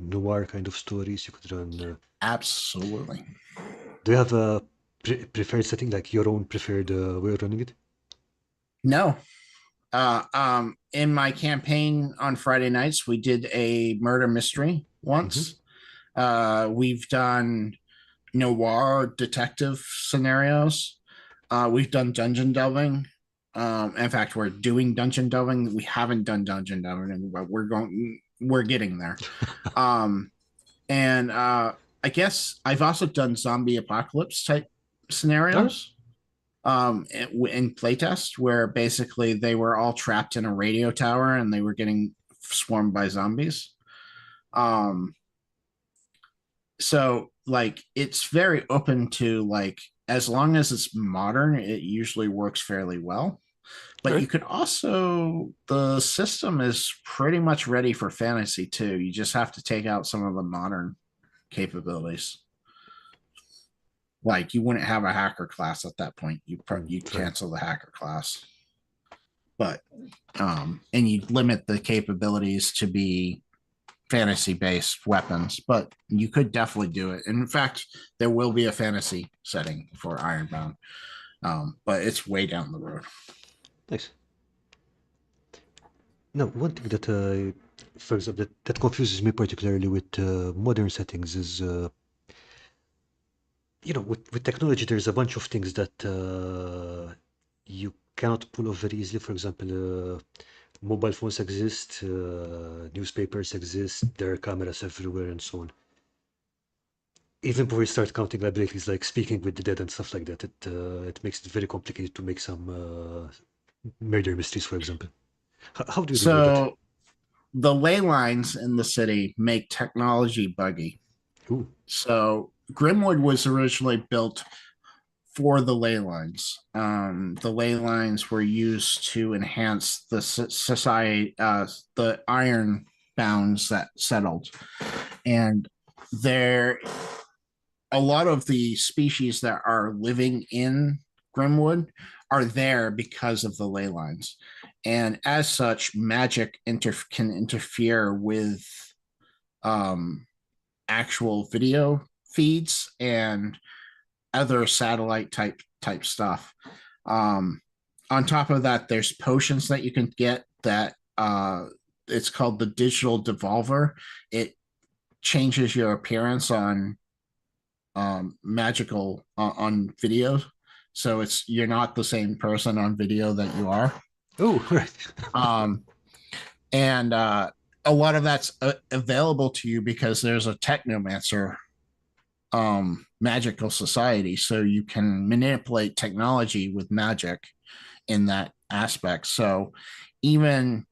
noir kind of stories. You could run. Absolutely. Do you have a preferred setting, like your own preferred way of running it? No. In my campaign on Friday nights, we did a murder mystery Hmm. once. We've done noir detective scenarios. We've done dungeon delving. In fact, we're doing dungeon delving. We haven't done dungeon delving, but we're getting there. Um, and I guess I've also done zombie apocalypse type All right. scenarios in playtest where basically they were all trapped in a radio tower and they were getting swarmed by zombies. Um, so like it's very open to like as long as it's modern, it usually works fairly well. All But you right. could also the system is pretty much ready for fantasy too. You just have to take out some of the modern capabilities. Like you wouldn't have a hacker class at that point. You Fair. cancel the hacker class, but and you limit the capabilities to be fantasy based weapons, but you could definitely do it. And in fact, there will be a fantasy setting for Ironbound, but it's way down the road. Nice. Now, one thing that, for example, that confuses me particularly with modern settings is, with technology, there's a bunch of things that you cannot pull off very easily. For example, mobile phones exist, newspapers exist, there are cameras everywhere, and so on. Even before we start counting abilities like speaking with the dead and stuff like that, it makes it very complicated to make some murder mysteries, for example. How do you deal with that? So the ley lines in the city make technology buggy. Ooh. So Grimwood was originally built for the ley lines. The ley lines were used to enhance the society, the iron bounds that settled, and there a lot of the species that are living in Grimwood are there because of the ley lines. And as such, magic can interfere with um, actual video feeds and other satellite type stuff. Um, on top of that, there's potions that you can get that it's called the digital devolver. It changes your appearance on magical on video, so it's you're not the same person on video that you are. Oh, right. Um, and a lot of that's available to you because there's a technomancer magical society, so you can manipulate technology with magic in that aspect. So even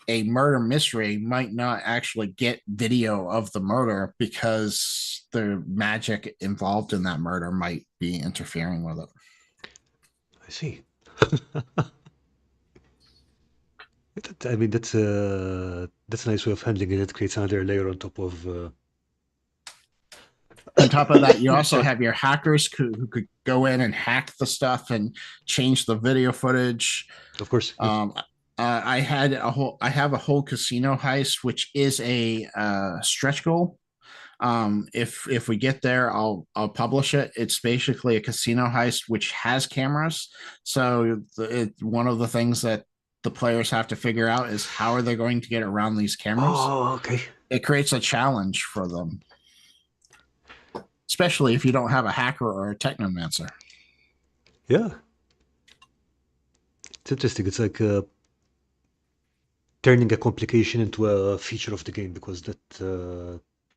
a murder mystery might not actually get video of the murder because the magic involved in that murder might be interfering with it. I see. I mean, that's a nice way of handling it. It creates another layer on top of. On top of that, you also Sorry. have your hackers who could go in and hack the stuff and change the video footage. Of course. Yes. I have a whole casino heist, which is a stretch goal. If we get there, I'll publish it. It's basically a casino heist which has cameras. So one of the things that the players have to figure out is how are they going to get around these cameras. Oh, okay. It creates a challenge for them, especially if you don't have a hacker or a technomancer. Yeah. It's interesting. It's like turning a complication into a feature of the game because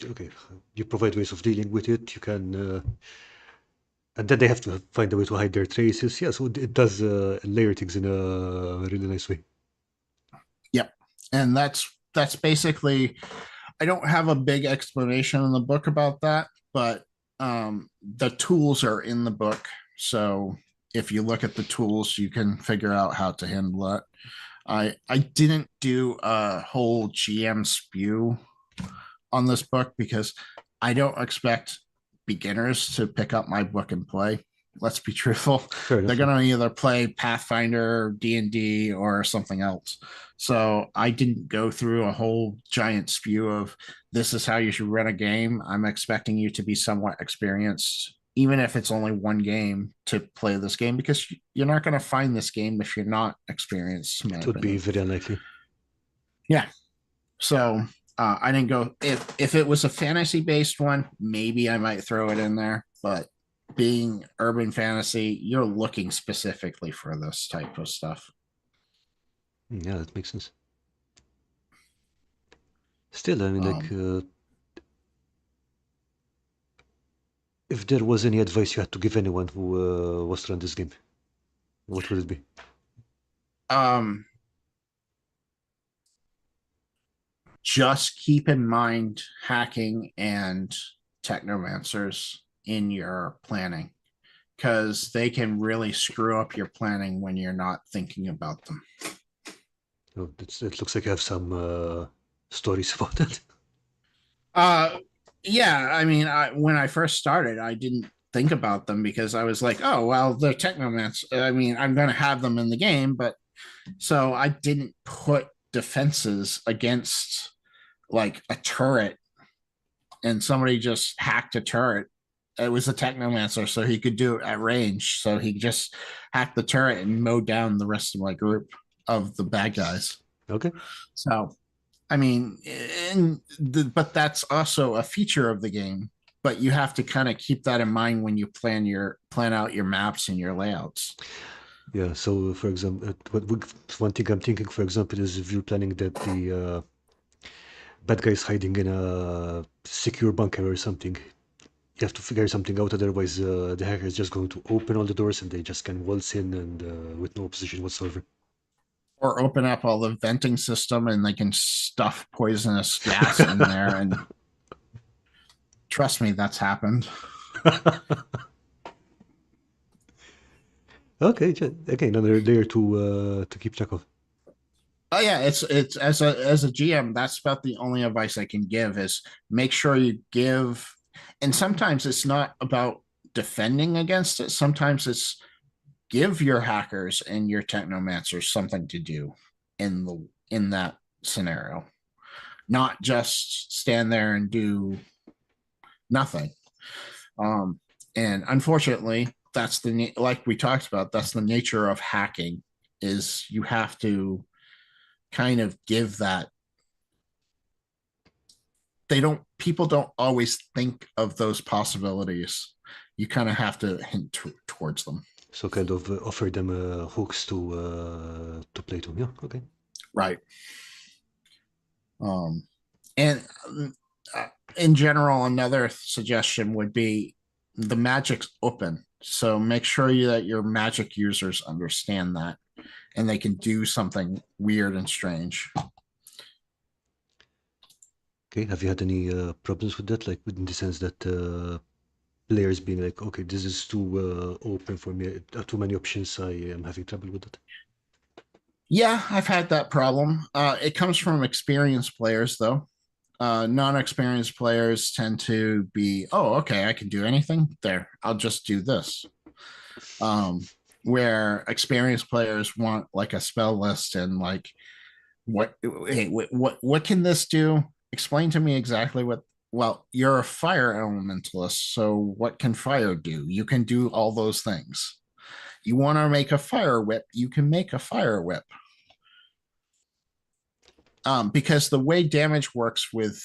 okay, you provide ways of dealing with it. You can, and then they have to find a way to hide their traces. Yeah, so it does layer things in a really nice way. Yep, and that's basically. I don't have a big explanation in the book about that, but the tools are in the book. So if you look at the tools, you can figure out how to handle it. I didn't do a whole GM spew on this book because I don't expect beginners to pick up my book and play. Let's be truthful. Fair They're enough. going to either play Pathfinder, D&D, or something else. So I didn't go through a whole giant spew of this is how you should run a game. I'm expecting you to be somewhat experienced, even if it's only one game, to play this game because you're not going to find this game if you're not experienced, in my It would be opinion. very unlikely. Yeah. So I didn't go if it was a fantasy based one, maybe I might throw it in there, but being urban fantasy, you're looking specifically for this type of stuff. Yeah, that makes sense. Still, I mean, like, Um, if there was any advice you had to give anyone who was to run this game, what would it be? um, just keep in mind hacking and technomancers in your planning because they can really screw up your planning when you're not thinking about them. Oh, it looks like you have some stories about that. Uh, yeah, I mean, when I first started, I didn't think about them because I was like, oh, well, they're technomants. I mean, I'm going to have them in the game, but so I didn't put defenses against like a turret and somebody just hacked a turret. It was a technomancer, so he could do it at range. So he just hacked the turret and mowed down the rest of my group of the bad guys. Okay. So I mean, but that's also a feature of the game. But you have to kind of keep that in mind when you plan out your maps and your layouts. Yeah. So, for example, one thing I'm thinking, for example, is if you're planning that the bad guy is hiding in a secure bunker or something, you have to figure something out. Otherwise, the hacker is just going to open all the doors and they just can waltz in and with no opposition whatsoever. Or open up all the venting system and they can stuff poisonous gas in there. And trust me, that's happened. Okay. Again, another layer to keep track of. Oh yeah, it's as a GM, that's about the only advice I can give is make sure you give. And sometimes it's not about defending against it. Sometimes it's give your hackers and your technomancers something to do in that scenario, not just stand there and do nothing. And unfortunately, that's like we talked about. That's the nature of hacking. Is you have to kind of give that. People don't always think of those possibilities. You kind of have to hint towards them. So kind of offer them hooks to play to. Yeah. Okay. Right. And in general, another suggestion would be the magic's open. So make sure that your magic users understand that and they can do something weird and strange. Okay, have you had any problems with that? Like, in the sense that players being like, okay, this is too open for me, too many options, I am having trouble with it. Yeah, I've had that problem. It comes from experienced players, though. Non-experienced players tend to be, oh, okay, I can do anything there. I'll just do this. Where experienced players want like a spell list and like, what can this do? Explain to me exactly what. Well, you're a fire elementalist, so what can fire do? You can do all those things. You want to make a fire whip, you can make a fire whip. Because the way damage works with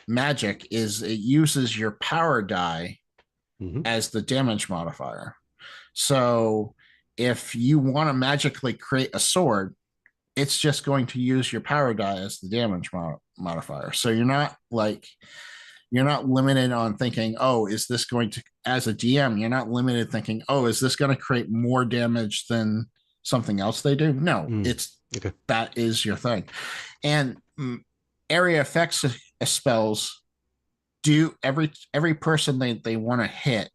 magic is it uses your power die as the damage modifier. So if you want to magically create a sword, it's just going to use your power die as the damage modifier. So you're not limited on thinking, oh, is this going to, as a DM, you're not limited thinking, oh, is this going to create more damage than something else they do? No, it's okay. That is your thing. And area effects spells do every person they want to hit.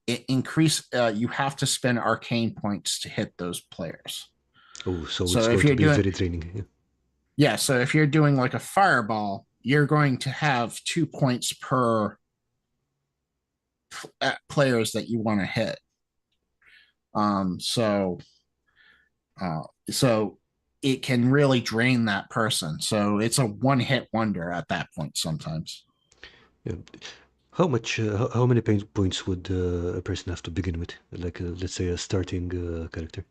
It increase. You have to spend arcane points to hit those players. Oh, so it's going to be very draining. Yeah, so if you're doing like a fireball, you're going to have 2 points per players that you want to hit. So it can really drain that person. So it's a one-hit wonder at that point sometimes. Yeah. How much? How many points would a person have to begin with? Like, let's say, a starting character.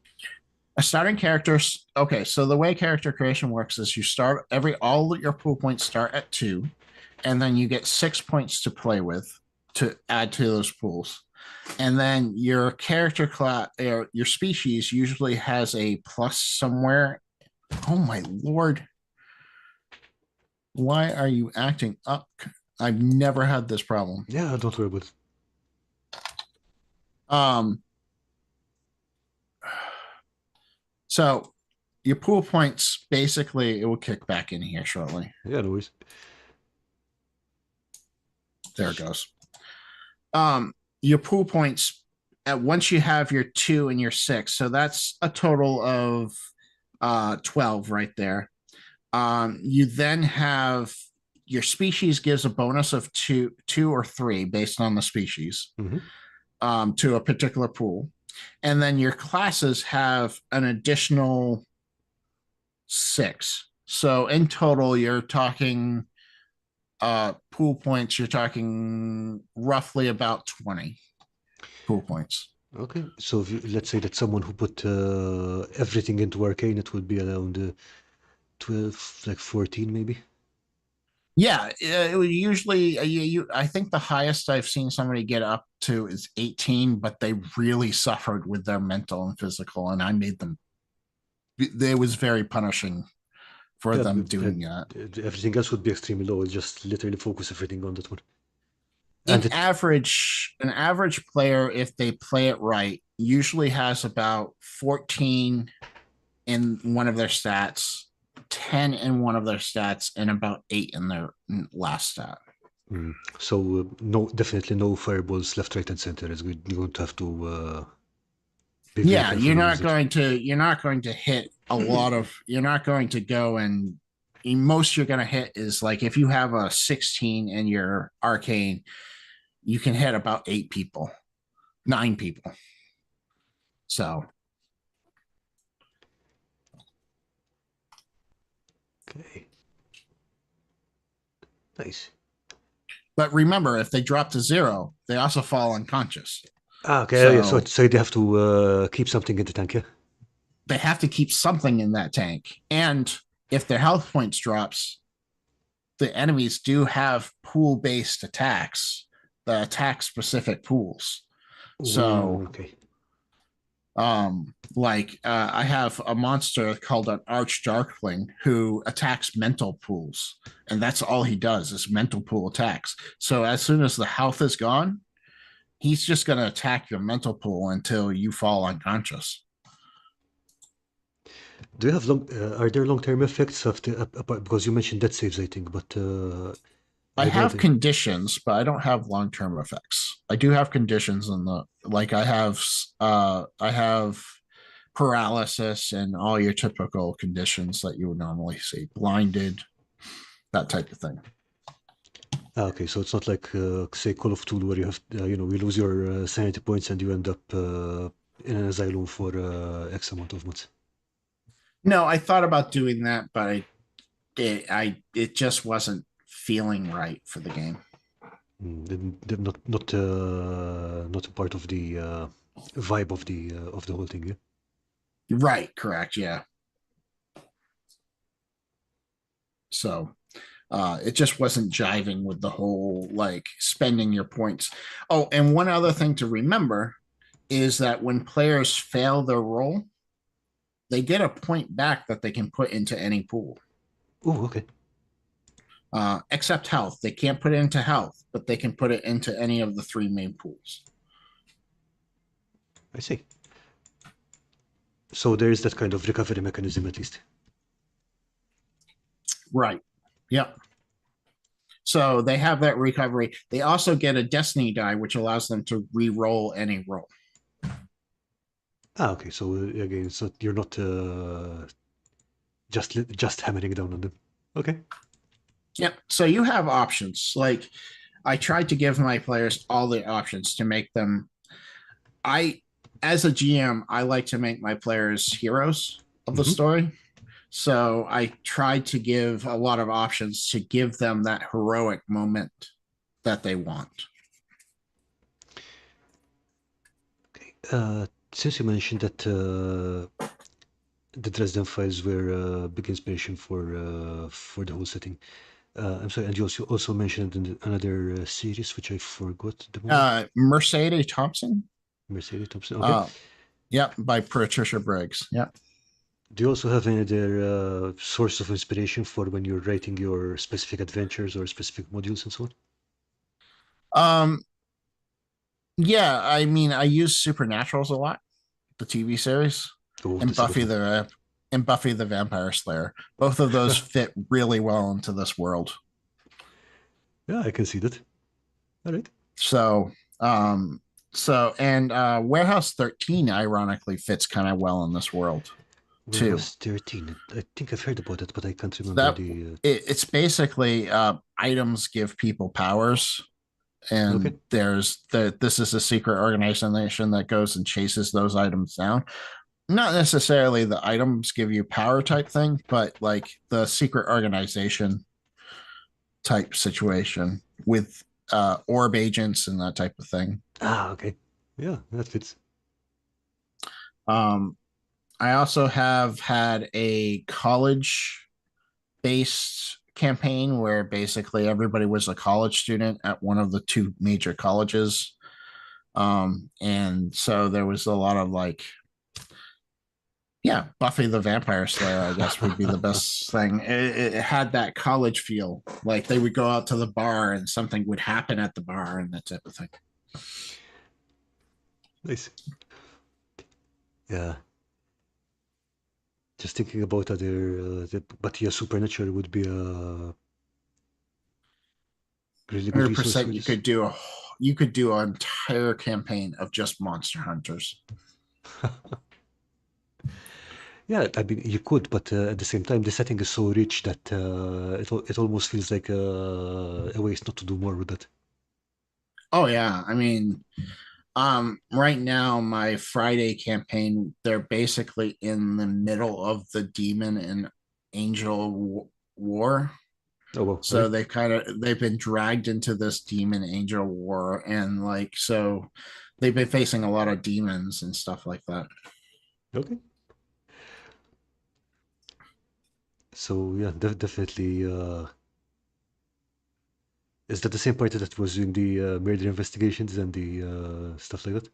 A starting character. Okay, so the way character creation works is you start all your pool points start at 2, and then you get 6 points to play with to add to those pools. And then your character class or your species usually has a plus somewhere. Oh my lord. Why are you acting up? I've never had this problem. Yeah, don't worry about it. So your pool points, basically, it will kick back in here shortly. Yeah, no worries. There it goes. Your pool points once you have your 2 and your 6, so that's a total of 12 right there. You then have your species gives a bonus of two or 3 based on the species to a particular pool. And then your classes have an additional 6. So in total, you're talking pool points, you're talking roughly about 20 pool points. Okay, so let's say that someone who put everything into arcane, it would be around 12, like 14 maybe. Yeah, it would usually. I think the highest I've seen somebody get up to is 18, but they really suffered with their mental and physical, and I made them. It was very punishing for them doing that. Everything else would be extremely low. Just literally focus everything on that one. An average player, if they play it right, usually has about 14 in one of their stats, 10 in one of their stats, and about 8 in their last stat. So no, definitely no fireballs left, right, and center. Is good. You're going to have to. Yeah, you're not going to hit a lot of. You're not going to go and. Most you're going to hit is like if you have a 16 in your arcane, you can hit about 8 people, 9 people. So. Okay. Nice. But remember, if they drop to 0, they also fall unconscious. Okay. So they have to keep something in the tank, yeah? They have to keep something in that tank. And if their health points drops, the enemies do have pool-based attacks, the attack-specific pools. So, okay. I have a monster called an Archdarkling who attacks mental pools, and that's all he does is mental pool attacks. So as soon as the health is gone, he's just going to attack your mental pool until you fall unconscious. Do you have are there long-term effects of because you mentioned death saves, I think, but I I don't have have any. conditions, but I don't have long-term effects. I do have conditions in the like I have paralysis and all your typical conditions that you would normally see, blinded, that type of thing. Okay, so it's not like say Call of Tool where you have you lose your sanity points and you end up in an asylum for X amount of months. No, I thought about doing that, but it just wasn't feeling right for the game. Not a part of the vibe of the whole thing. Yeah. Right, correct, yeah. So it just wasn't jiving with the whole like spending your points. Oh, and one other thing to remember is that when players fail their roll, they get a point back that they can put into any pool, Oh, okay. except health. They can't put it into health, but they can put it into any of the three main pools. I see. So there is that kind of recovery mechanism at least. Right. Yep. So they have that recovery. They also get a destiny die, which allows them to re-roll any roll. Ah, okay. So again, so you're not just hammering down on them. Okay. Yep. So you have options. Like I tried to give my players all the options to make them. I, as a GM, I like to make my players heroes of the Hmm. story. So I tried to give a lot of options to give them that heroic moment that they want. Okay. Since you mentioned that the Dresden Files were a big inspiration for the whole setting, I'm sorry, and you also mentioned another series which I forgot at the moment. Mercedes Thompson. Mercedes Thompson. Okay. Uh, yep, by Patricia Briggs. Yep. Do you also have any other source of inspiration for when you're writing your specific adventures or specific modules and so on? Um, yeah, I mean, I use Supernaturals a lot, the TV series, Oh, and that's a good Buffy one. the Vampire Slayer. Both of those fit really well into this world. Yeah, I can see that. All right. So, um, and Warehouse 13 ironically fits kind of well in this world too. Warehouse 13. I think I've heard about it, but I can't remember That the. it's basically items give people powers, Okay. and this is a secret organization that goes and chases those items down. Not necessarily the items give you power type thing, but like the secret organization type situation with orb agents and that type of thing. Ah, okay. Yeah, that fits. Um, I also have had a college based campaign where basically everybody was a college student at one of the two major colleges. And so there was a lot of like, yeah, Buffy the Vampire Slayer, I guess would be the best thing. It had that college feel. Like they would go out to the bar and something would happen at the bar and that type of thing. Nice. Yeah. Just thinking about other, but yeah, Supernatural would be a really good resource 100% for this. you could do an entire campaign of just monster hunters. Yeah, I mean, you could, but at the same time, the setting is so rich that it almost feels like a waste not to do more with that. Oh yeah, I mean, right now my Friday campaign, they're basically in the middle of the demon and angel war. Oh, well, So okay. they've been dragged into this demon angel war, and like so they've been facing a lot of demons and stuff like that. Okay. So yeah, definitely. Is that the same party that was doing the murder investigations and the stuff like that?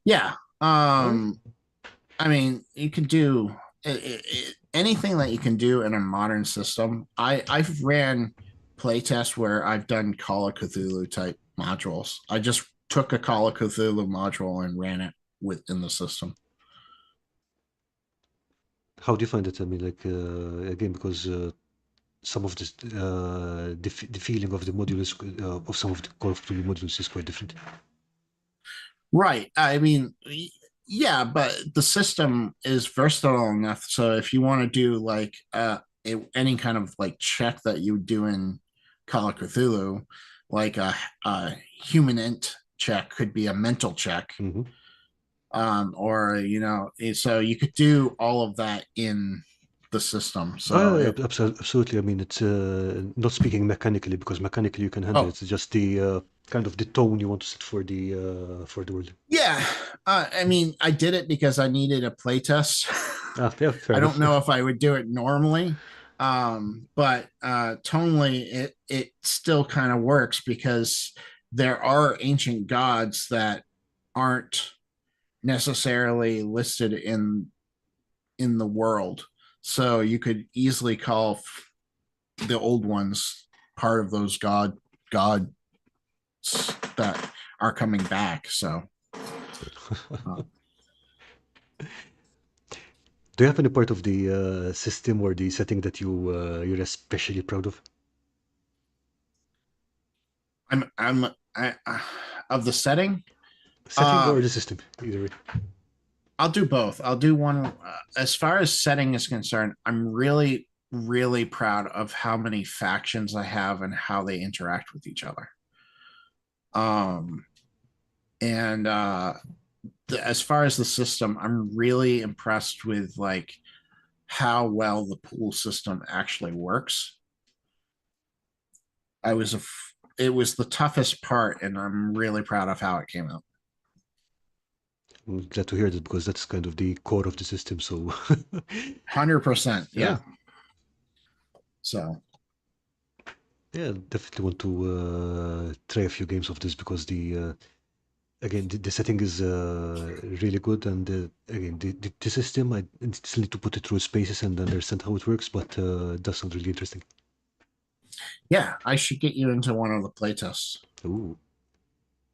Yeah. All right. I mean, you can do anything that you can do in a modern system. I've ran playtests where I've done Call of Cthulhu type modules. I just took a Call of Cthulhu module and ran it within the system. How do you find it? I mean, like again, because some of this, the feeling of the modules of some of the Call of Duty modules is quite different. Right. I mean, yeah, but the system is versatile enough. So if you want to do like any kind of like check that you do in Call of Cthulhu, like a human int check could be a mental check, Mm-hmm. or so you could do all of that in the system. Oh, So yeah, absolutely. I mean, it's not speaking mechanically because mechanically you can handle it. oh It's just the kind of the tone you want to set for the world. yeah, I mean, I did it because I needed a playtest. Ah, yeah, fair I don't enough. know if I would do it normally, but tonally, it still kind of works because there are ancient gods that aren't necessarily listed in the world, so you could easily call the old ones part of those gods that are coming back. So. Uh, Do you have any part of the system or the setting that you're especially proud of? I'm of the setting. Setting or Um, the system, either way. I'll do both. I'll do one. As far as setting is concerned, I'm really, really proud of how many factions I have and how they interact with each other. Um, and as far as the system, I'm really impressed with like how well the pool system actually works. I was a, it was the toughest part, and I'm really proud of how it came out. I'm glad to hear that because that's kind of the core of the system. So, 100%, yeah, yeah. So yeah, definitely want to try a few games of this because again the setting is really good and again the system I still need to put it through spaces and understand how it works, but it does sound really interesting. yeah, I should get you into one of the playtests. Ooh,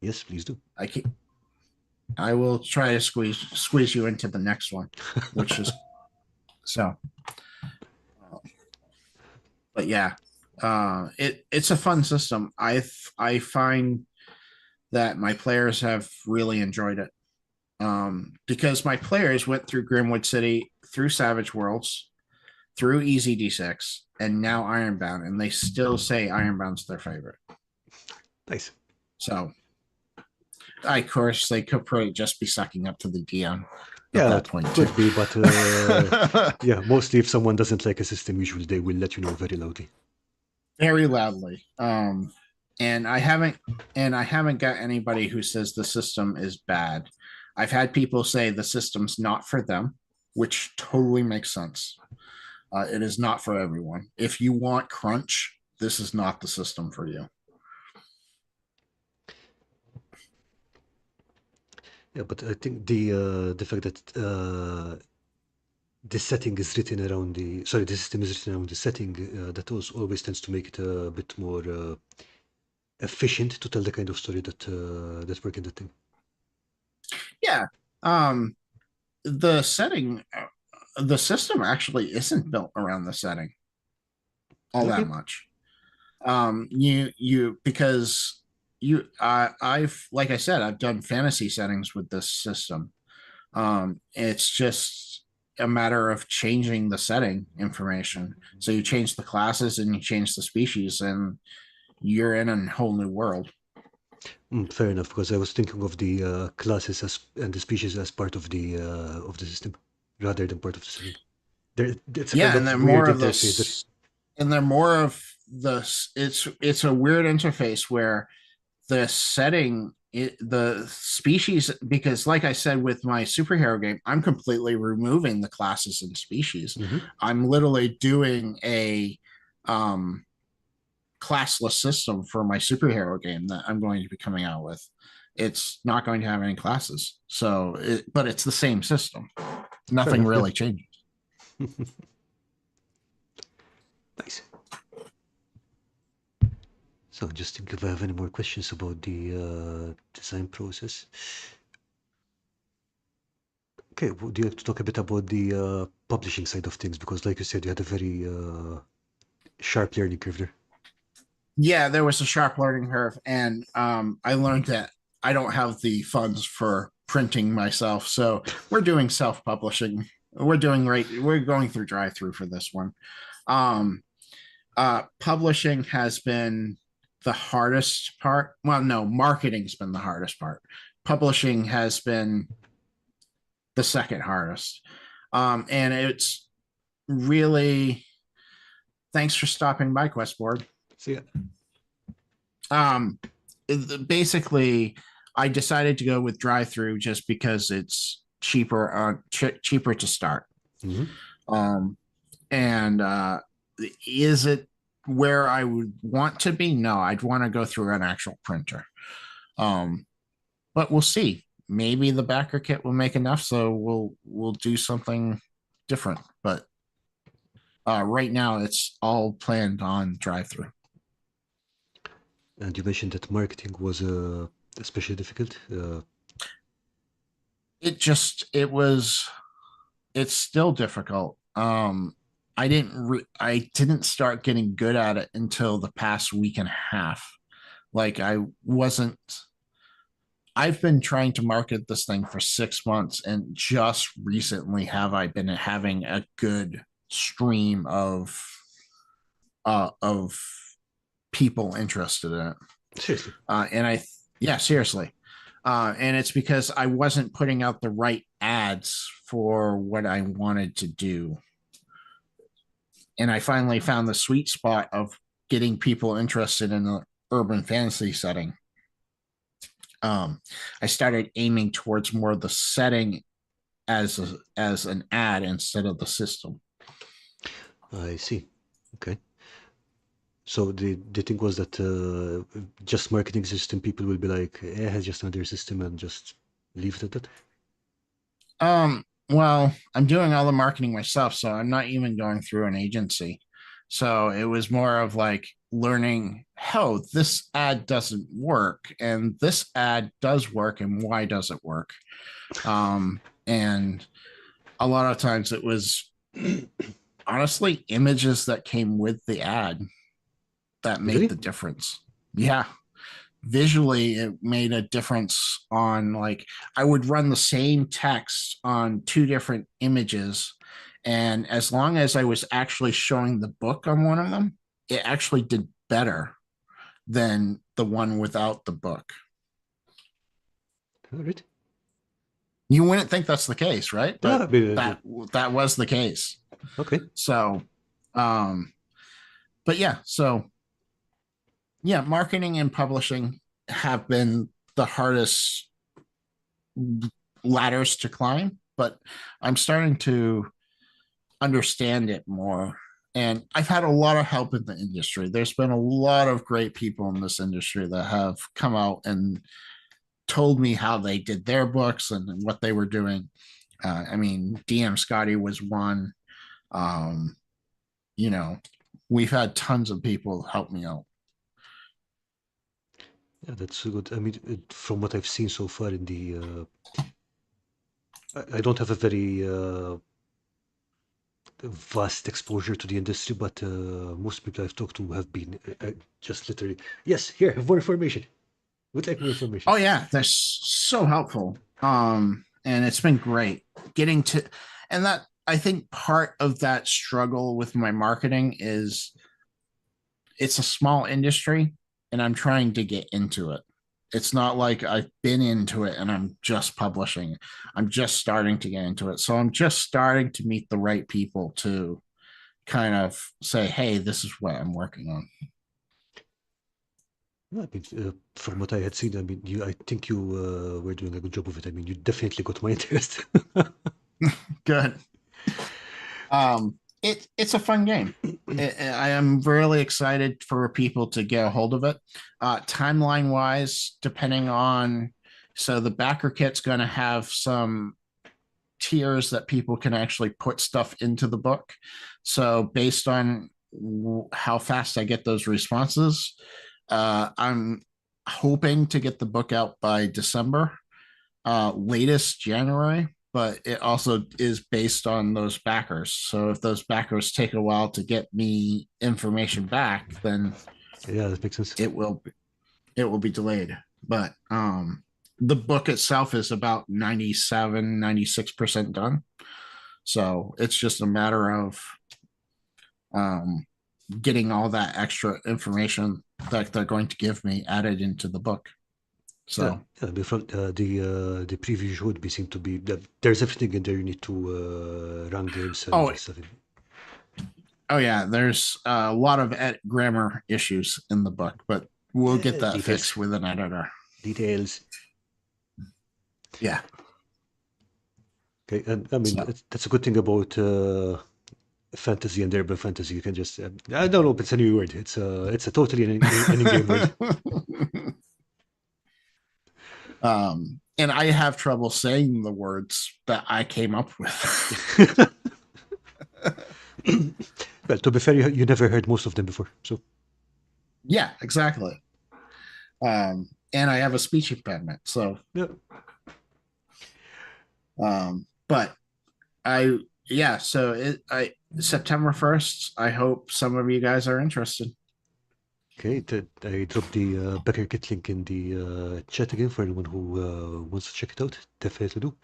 yes, please do. I can, I will try to squeeze you into the next one, which is so. But yeah, it's a fun system. I find that my players have really enjoyed it, because my players went through Grimwood City, through Savage Worlds, through Easy D6, and now Ironbound, and they still say Ironbound's their favorite. Nice. So, of course, they could probably just be sucking up to the DM at Yeah, that it point too. could be, but yeah, mostly if someone doesn't like a system, usually they will let you know very loudly. Very loudly. And I haven't got anybody who says the system is bad. I've had people say the system's not for them, which totally makes sense. It is not for everyone. If you want crunch, this is not the system for you. Yeah, but I think the fact that the setting is written around the system is written around the setting, that also always tends to make it a bit more efficient to tell the kind of story that work in the thing. Yeah. Um, the setting, the system actually isn't built around the setting all that Okay. much. Because I've like I said, I've done fantasy settings with this system. It's just a matter of changing the setting information. So you change the classes and you change the species, and you're in a whole new world. Fair enough, because I was thinking of the classes and the species as part of the system, rather than part of the setting. It's a kind Yeah, and they're of weird more of interface there. this, and they're more of this. It's a weird interface where the setting the species, because like I said with my superhero game, I'm completely removing the classes and species. Hmm. I'm literally doing a um classless system for my superhero game that I'm going to be coming out with. It's not going to have any classes, but it's the same system. Fair Nothing enough, yeah. really changes. Nice. So just think if I have any more questions about the design process. Okay, do you have to talk a bit about the publishing side of things? Because, like you said, you had a very sharp learning curve there. Yeah, there was a sharp learning curve, and I learned that I don't have the funds for printing myself, so we're doing self-publishing. We're going through drive-through for this one. Um, Publishing has been the hardest part. Well, no, marketing's been the hardest part. Publishing has been the second hardest. And it's really thanks for stopping by, Questboard. So yeah, Um, Basically, I decided to go with drive-through just because it's cheaper to start. mm-hmm. And is it where I would want to be? No, I'd want to go through an actual printer. But we'll see. Maybe the backer kit will make enough, so we'll do something different. But right now, it's all planned on drive-through. And you mentioned that marketing was especially difficult. It's still difficult. I didn't start getting good at it until the past week and a half. Like I've been trying to market this thing for 6 months, and just recently have I been having a good stream of people interested in it. Seriously. Yeah, seriously. And it's because I wasn't putting out the right ads for what I wanted to do. And I finally found the sweet spot of getting people interested in the urban fantasy setting. I started aiming towards more of the setting as an ad instead of the system. I see. Okay. So the thing was that just marketing system, people will be like, it's just another system, and just leave it at that. Well, I'm doing all the marketing myself, so I'm not even going through an agency. So it was more of like learning, oh, this ad doesn't work, and this ad does work, and why does it work? And a lot of times it was honestly images that came with the ad that made Really? the difference. Yeah. Visually, it made a difference on, like, I would run the same text on two different images. And as long as I was actually showing the book on one of them, it actually did better than the one without the book. All right. You wouldn't think that's the case, right? Yeah, But I mean, that was the case. okay. So, but yeah, so yeah, marketing and publishing have been the hardest ladders to climb, but I'm starting to understand it more. And I've had a lot of help in the industry. There's been a lot of great people in this industry that have come out and told me how they did their books and what they were doing. I mean, DM Scotty was one. Um, you know, we've had tons of people help me out. Yeah, that's good. I mean, from what I've seen so far in the, I don't have a very vast exposure to the industry, but most people I've talked to have been just literally, yes, here, have more information. Would like more information. Oh yeah, they're so helpful. And it's been great getting to, and that I think part of that struggle with my marketing is it's a small industry and I'm trying to get into it. It's not like I've been into it and I'm just publishing. I'm just starting to get into it. So I'm just starting to meet the right people to kind of say, hey, this is what I'm working on. I mean, from what I had seen, I mean, I think you were doing a good job of it. I mean, you definitely got my interest. Good. It's a fun game. I am really excited for people to get a hold of it. Timeline wise, depending on, so the backer kit's going to have some tiers that people can actually put stuff into the book. So based on how fast I get those responses, I'm hoping to get the book out by December, latest January. but it also is based on those backers. So if those backers take a while to get me information back, then Yeah, that makes sense. it will be delayed. But the book itself is about 96% done. So it's just a matter of getting all that extra information that they're going to give me added into the book. So before the preview should be seem to be there's everything in there you need to run games and stuff. Oh yeah, there's a lot of grammar issues in the book, but we'll get that fixed with an editor. Details. Yeah. Okay, and I mean that's a good thing about fantasy and urban fantasy. You can just I don't know if it's a new word. It's a totally an in-game word. And I have trouble saying the words that I came up with. Well, to be fair, you never heard most of them before, so. Yeah, exactly. And I have a speech impediment, so. Yeah. But so September 1st, I hope some of you guys are interested. Okay, I dropped the Becker Kit link in the chat again for anyone who wants to check it out. Definitely do.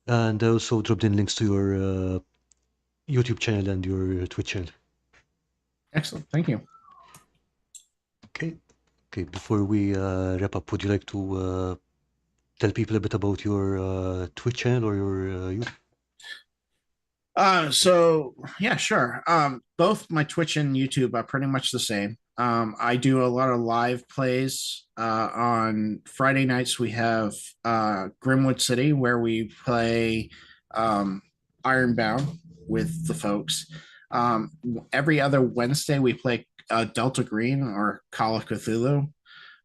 And I also dropped in links to your YouTube channel and your Twitch channel. Excellent, thank you. Okay, before we wrap up, would you like to tell people a bit about your Twitch channel or your YouTube? So yeah, sure. Both my Twitch and YouTube are pretty much the same. I do a lot of live plays. On Friday nights we have Grimwood City, where we play Ironbound with the folks. Every other Wednesday we play Delta Green or Call of Cthulhu.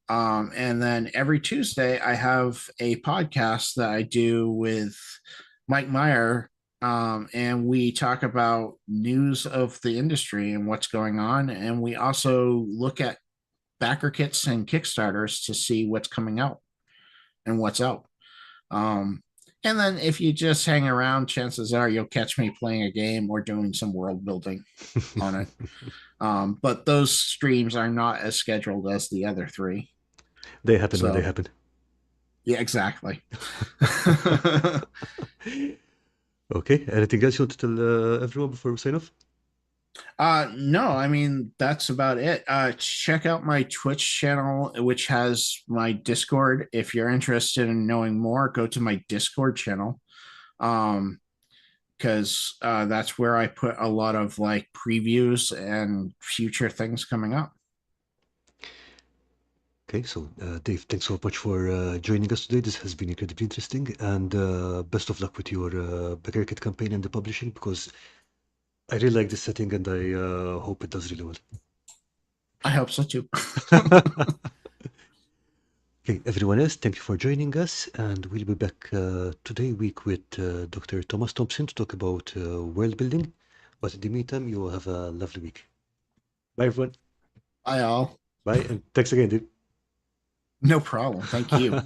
And then every Tuesday I have a podcast that I do with Mike Meyer, and we talk about news of the industry and what's going on. And we also look at backer kits and Kickstarters to see what's coming out and what's out. And then if you just hang around, chances are you'll catch me playing a game or doing some world building on it. But those streams are not as scheduled as the other three. They happen when they happen. Yeah, exactly. Okay, anything else you want to tell everyone before we sign off? No, I mean, that's about it. Check out my Twitch channel, which has my Discord. If you're interested in knowing more, go to my Discord channel. Because that's where I put a lot of like previews and future things coming up. Okay, so Dave, thanks so much for joining us today. This has been incredibly interesting, and best of luck with your Becker Kit campaign and the publishing, because I really like this setting, and I hope it does really well. I hope so too. Okay, everyone else, thank you for joining us, and we'll be back today week with Dr. Thomas Thompson to talk about world building. But in the meantime, you will have a lovely week. Bye, everyone. Bye, all. Bye, and thanks again, dude. No problem. Thank you.